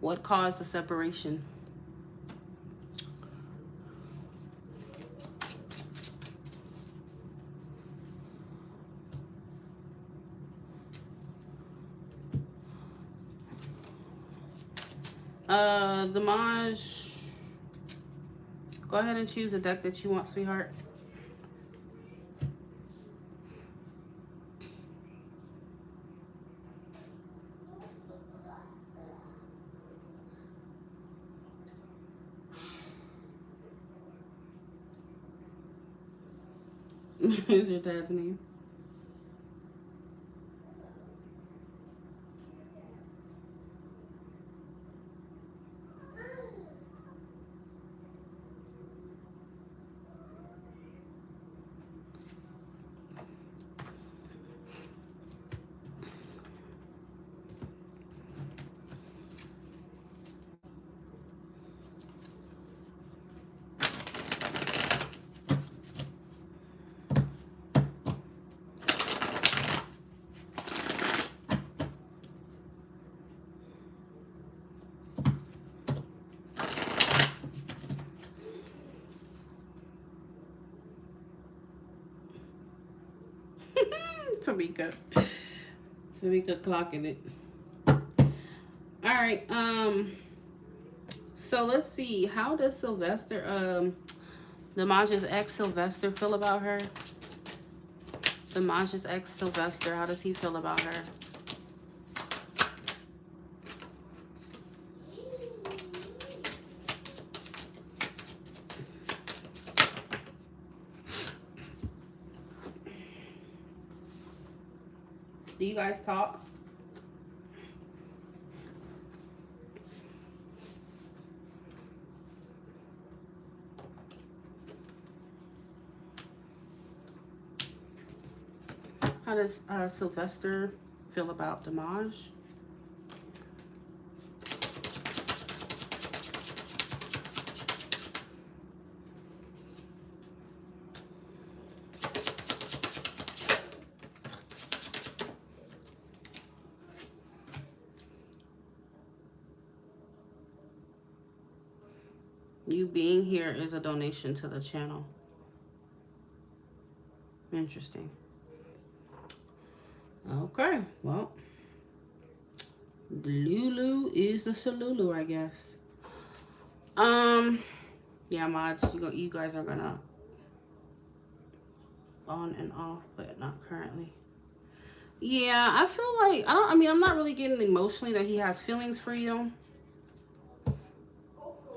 What caused the separation? Damage. Go ahead and choose the deck that you want, sweetheart. Is your dad's name? Tamika. Tamika clocking it. All right. So let's see. How does Sylvester, Damage's ex Sylvester feel about her? Damage's ex Sylvester, how does he feel about her? Do you guys talk? How does Sylvester feel about Damage? You being here is a donation to the channel. Interesting. Okay, well, Lulu is the Salulu, I guess. Yeah, mods, you guys are gonna on and off, but not currently. Yeah, I feel like I'm not really getting emotionally that he has feelings for you.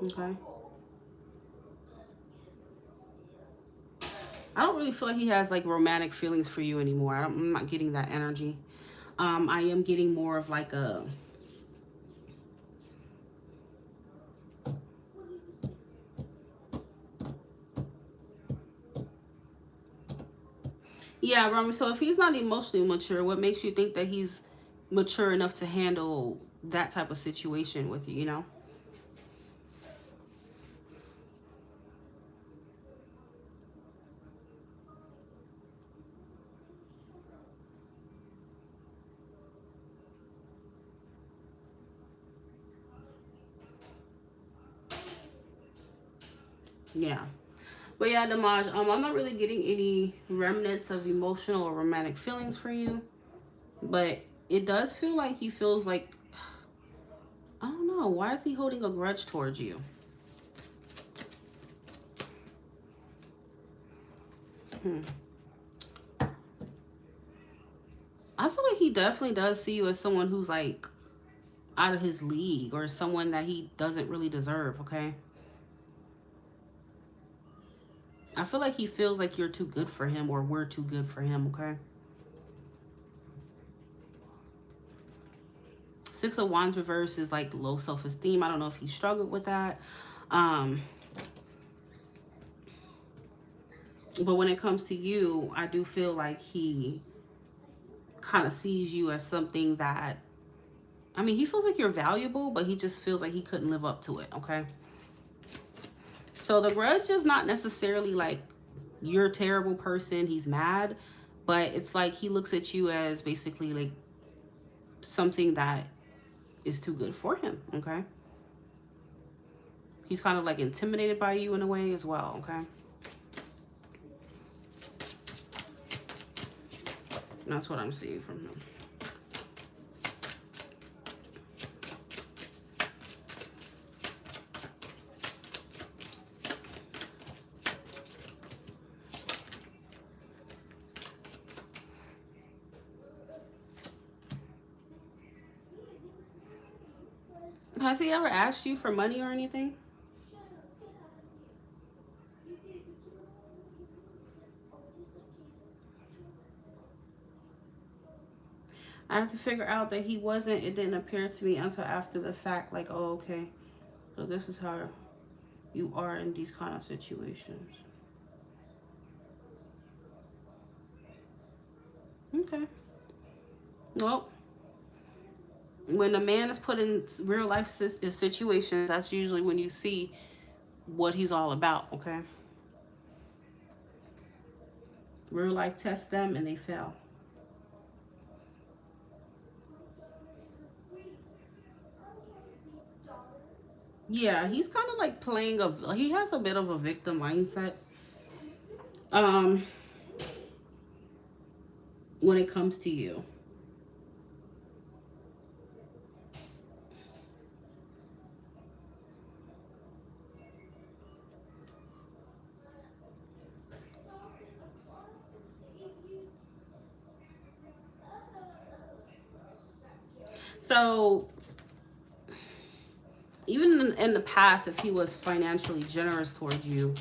Okay. I don't really feel like he has like romantic feelings for you anymore. I'm not getting that energy. I am getting more of like a yeah, Rami. So if he's not emotionally mature, what makes you think that he's mature enough to handle that type of situation with you, you know? Yeah. But yeah, Damage, I'm not really getting any remnants of emotional or romantic feelings for you. But it does feel like he feels like, I don't know, why is he holding a grudge towards you? I feel like he definitely does see you as someone who's like out of his league or someone that he doesn't really deserve, okay? I feel like he feels like you're too good for him or we're too good for him, okay? Six of Wands reverse is like low self-esteem. I don't know if he struggled with that. But when it comes to you, I do feel like he kind of sees you as something that, I mean, he feels like you're valuable, but he just feels like he couldn't live up to it, okay? So the grudge is not necessarily like you're a terrible person, he's mad, but it's like he looks at you as basically like something that is too good for him, okay? He's kind of like intimidated by you in a way as well, okay? And that's what I'm seeing from him. Has he ever asked you for money or anything? I have to figure out that he wasn't, it didn't appear to me until after the fact, like, oh, okay, so this is how you are in these kind of situations. Okay. Well, when a man is put in real life situations, that's usually when you see what he's all about, okay? Real life tests them and they fail. Yeah, he's kind of like playing he has a bit of a victim mindset. Um, when it comes to you. So even in the past, if he was financially generous towards you,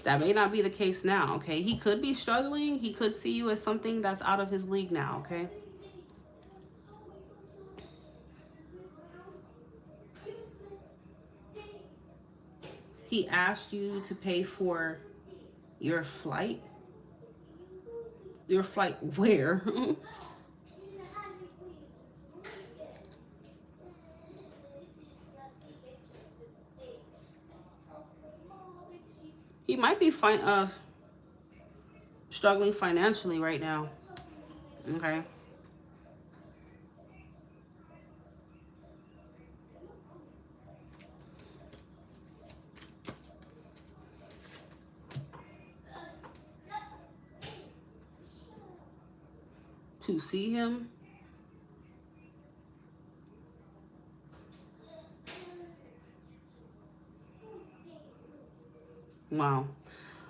that may not be the case now, okay? He could be struggling. He could see you as something that's out of his league now, okay? He asked you to pay for your flight. Your flight where? He might be struggling financially right now, okay? To see him. Wow.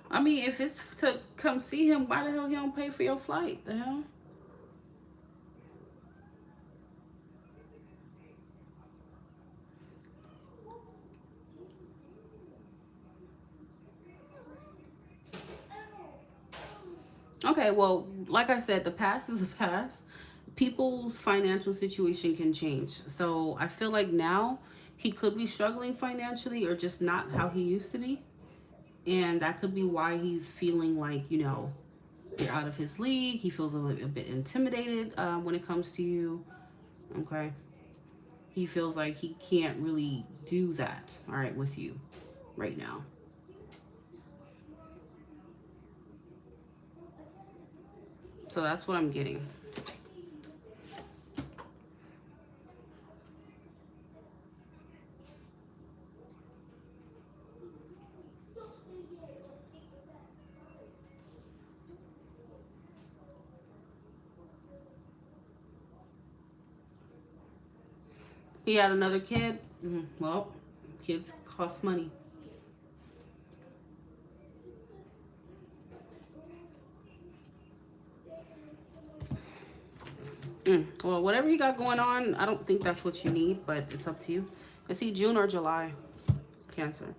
I mean, if it's to come see him, why the hell he don't pay for your flight? The hell? Okay, well, like I said, the past is the past. People's financial situation can change. So I feel like now he could be struggling financially or just not how he used to be. And that could be why he's feeling like, you're out of his league. He feels a bit intimidated when it comes to you. Okay. He feels like he can't really do that, all right, with you right now. So that's what I'm getting. He had another kid. Well, kids cost money. Well, whatever you got going on, I don't think that's what you need, but it's up to you. Is he June or July? Cancer.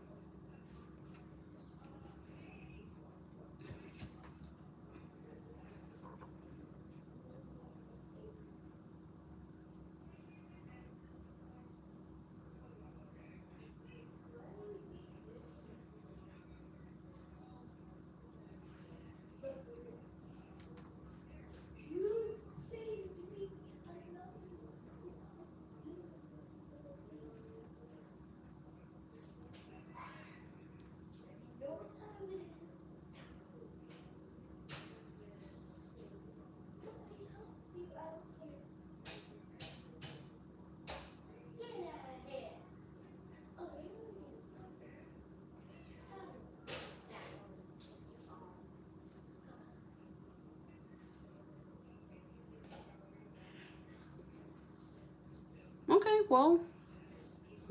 Okay, well,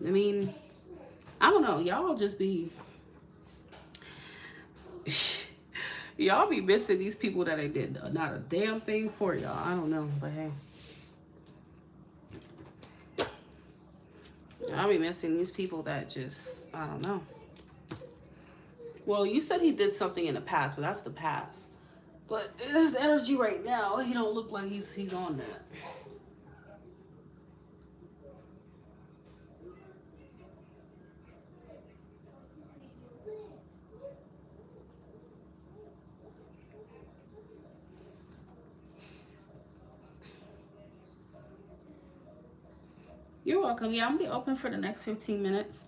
I mean, I don't know. Y'all just be y'all be missing these people that I did not a damn thing for y'all. I don't know, but hey. I'll be missing these people that just, I don't know. Well, you said he did something in the past, but that's the past. But his energy right now, he don't look like he's on that. You're welcome. Yeah, I'm gonna be open for the next 15 minutes.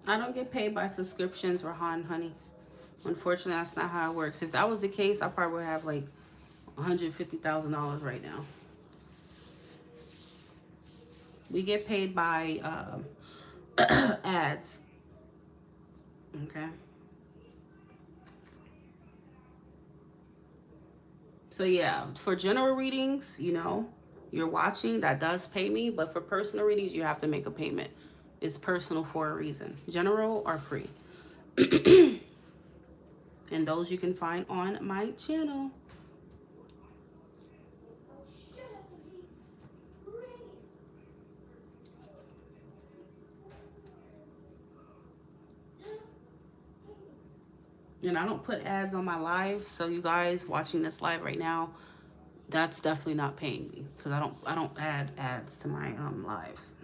I don't get paid by subscriptions, Rahan, honey. Unfortunately, that's not how it works. If that was the case, I probably would have like $150,000 right now. We get paid by ads. Okay. So yeah, for general readings, you know, you're watching, that does pay me. But for personal readings, you have to make a payment. It's personal for a reason. General are free. And those you can find on my channel. And I don't put ads on my live, so you guys watching this live right now, that's definitely not paying me because I don't add ads to my lives.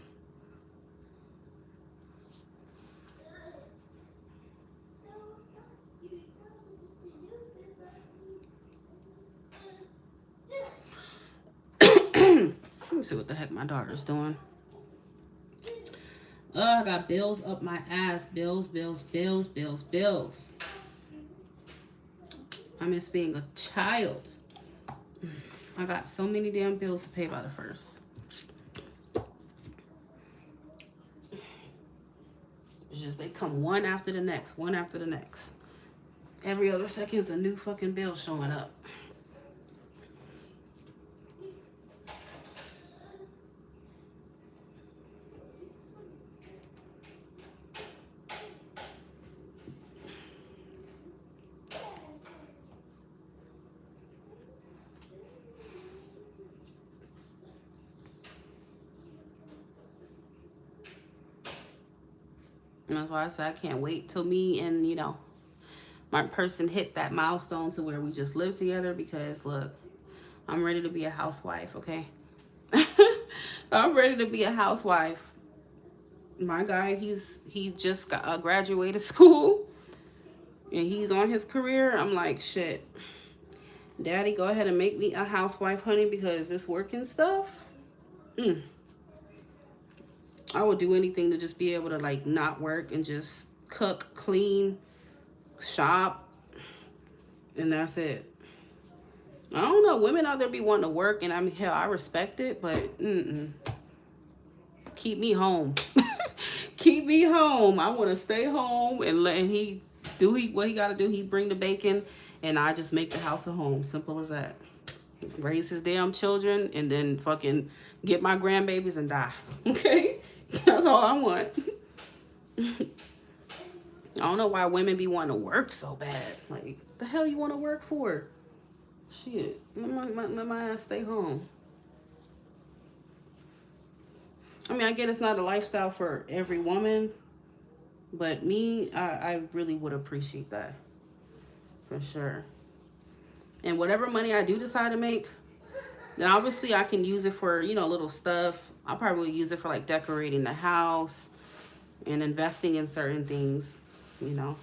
Let me see what the heck my daughter's doing. Oh, I got bills up my ass. Bills, bills, bills, bills, bills. I miss being a child. I got so many damn bills to pay by the first. It's just they come one after the next, one after the next. Every other second is a new fucking bill showing up. And that's why I say I can't wait till me and, you know, my person hit that milestone to where we just live together because, look, I'm ready to be a housewife, okay? I'm ready to be a housewife. My guy, he just graduated school and he's on his career. I'm like, shit, daddy, go ahead and make me a housewife, honey, because this working stuff, I would do anything to just be able to like not work and just cook, clean, shop, and that's it. I don't know, women out there be wanting to work, and I mean, hell, I respect it, but keep me home. Keep me home. I want to stay home and let he do what he got to do. He bring the bacon, and I just make the house a home. Simple as that. Raise his damn children, and then fucking get my grandbabies and die. Okay? That's all I want. I don't know why women be wanting to work so bad. Like, the hell you want to work for? Shit. Let my ass stay home. I mean, I get it's not a lifestyle for every woman, but me, I really would appreciate that. For sure. And whatever money I do decide to make, then obviously I can use it for, you know, little stuff. I'll probably use it for like decorating the house and investing in certain things, you know.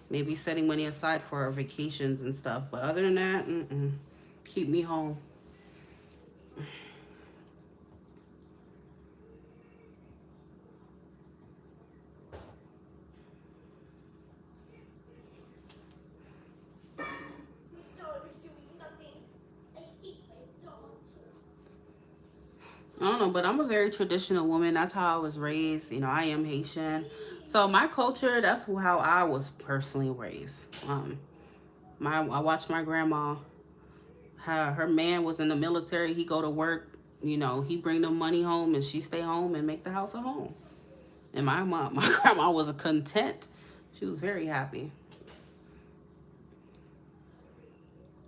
Maybe setting money aside for our vacations and stuff. But other than that, keep me home. I don't know, but I'm a very traditional woman. That's how I was raised. You know, I am Haitian. So my culture, that's how I was personally raised. I watched my grandma her man was in the military. He go to work, you know, he bring the money home and she stay home and make the house a home. And my mom, my grandma was content. She was very happy.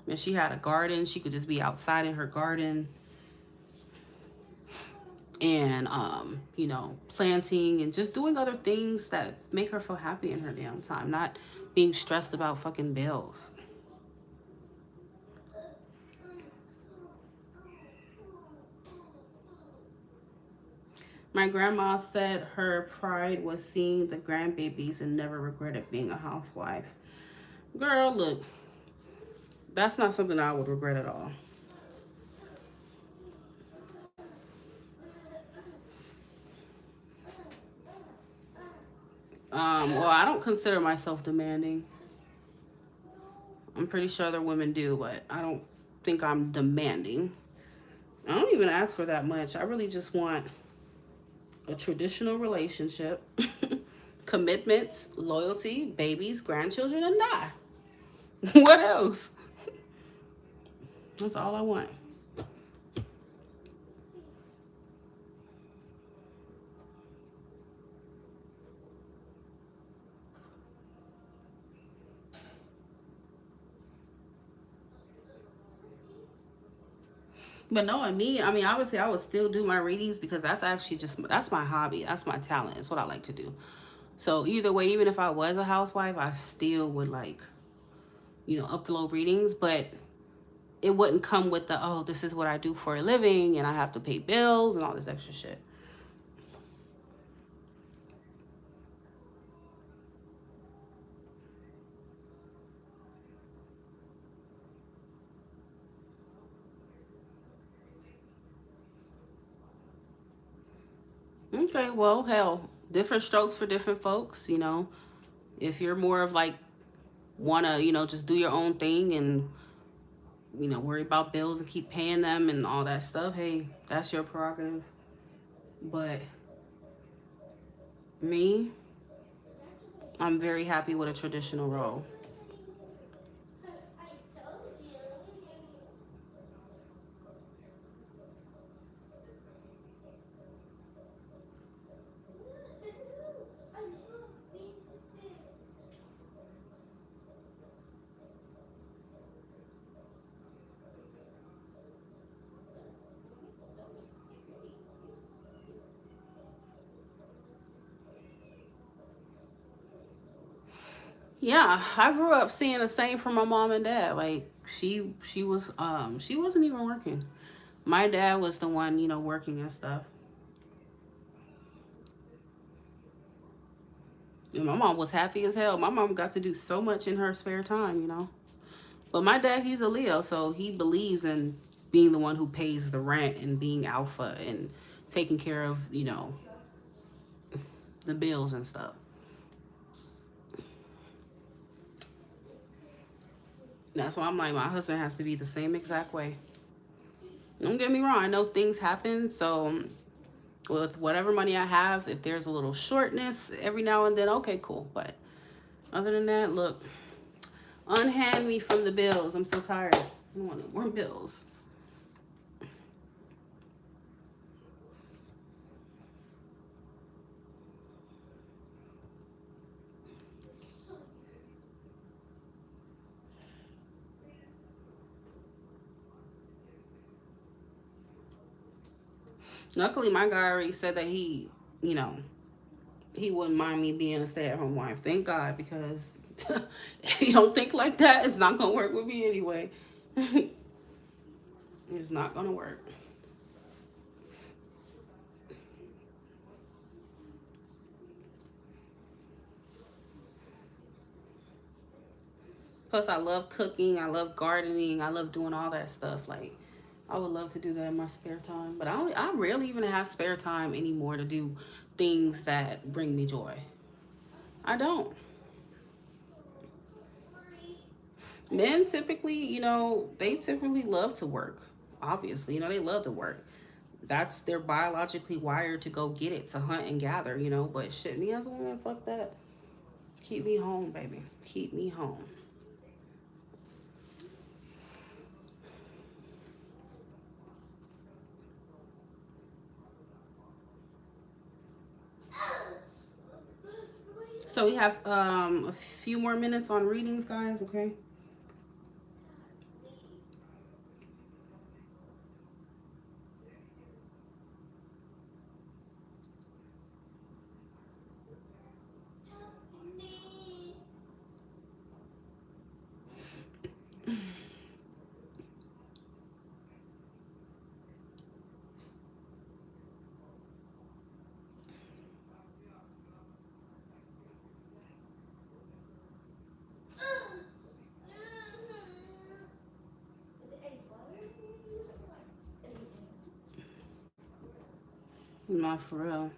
And she had a garden. She could just be outside in her garden and, you know, planting and just doing other things that make her feel happy in her damn time, not being stressed about fucking bills. My grandma said her pride was seeing the grandbabies and never regretted being a housewife. Girl, look, that's not something I would regret at all. Well, I don't consider myself demanding. I'm pretty sure other women do, but I don't think I'm demanding. I don't even ask for that much. I really just want a traditional relationship, commitments, loyalty, babies, grandchildren, and die. What else? That's all I want. But knowing me, I mean, obviously, I would still do my readings because that's actually that's my hobby. That's my talent. It's what I like to do. So either way, even if I was a housewife, I still would like, you know, upload readings, but it wouldn't come with the, oh, this is what I do for a living and I have to pay bills and all this extra shit. Okay, well, hell, different strokes for different folks, you know. If you're more of like, wanna, you know, just do your own thing and, you know, worry about bills and keep paying them and all that stuff, hey, that's your prerogative. But me, I'm very happy with a traditional role. Yeah, I grew up seeing the same from my mom and dad. Like she wasn't even working. My dad was the one, you know, working and stuff. And my mom was happy as hell. My mom got to do so much in her spare time, you know. But my dad, he's a Leo, so he believes in being the one who pays the rent and being alpha and taking care of, you know, the bills and stuff. That's why I'm like, my husband has to be the same exact way. Don't get me wrong, I know things happen, so with whatever money I have, if there's a little shortness every now and then, okay, cool. But other than that, look, unhand me from the bills. I'm so tired. I don't want no more bills. Luckily, my guy already said that he, you know, he wouldn't mind me being a stay-at-home wife. Thank God, because if you don't think like that, it's not gonna work with me anyway. It's not gonna work. Plus, I love cooking. I love gardening. I love doing all that stuff. Like, I would love to do that in my spare time. But I rarely even have spare time anymore to do things that bring me joy. I don't. Men typically, you know, they typically love to work. Obviously, you know, they love to work. That's they're biologically wired to go get it, to hunt and gather, you know. But shit, me as a woman, fuck that. Keep me home, baby. Keep me home. So we have a few more minutes on readings, guys, okay? Not for real.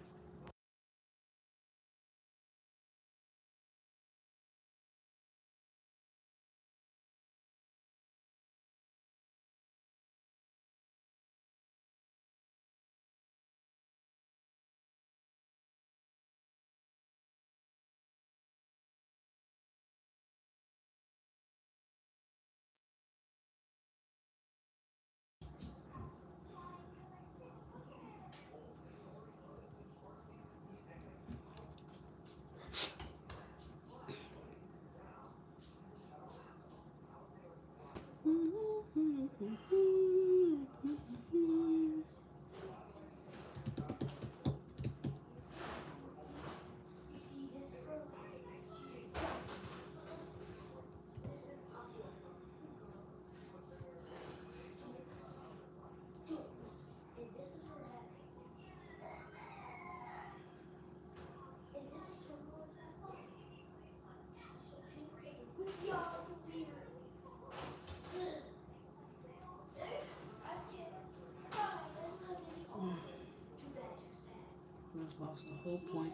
I've lost the whole point.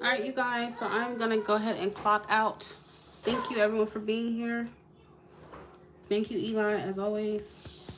All right, you guys, so I'm going to go ahead and clock out. Thank you, everyone, for being here. Thank you, Eli, as always.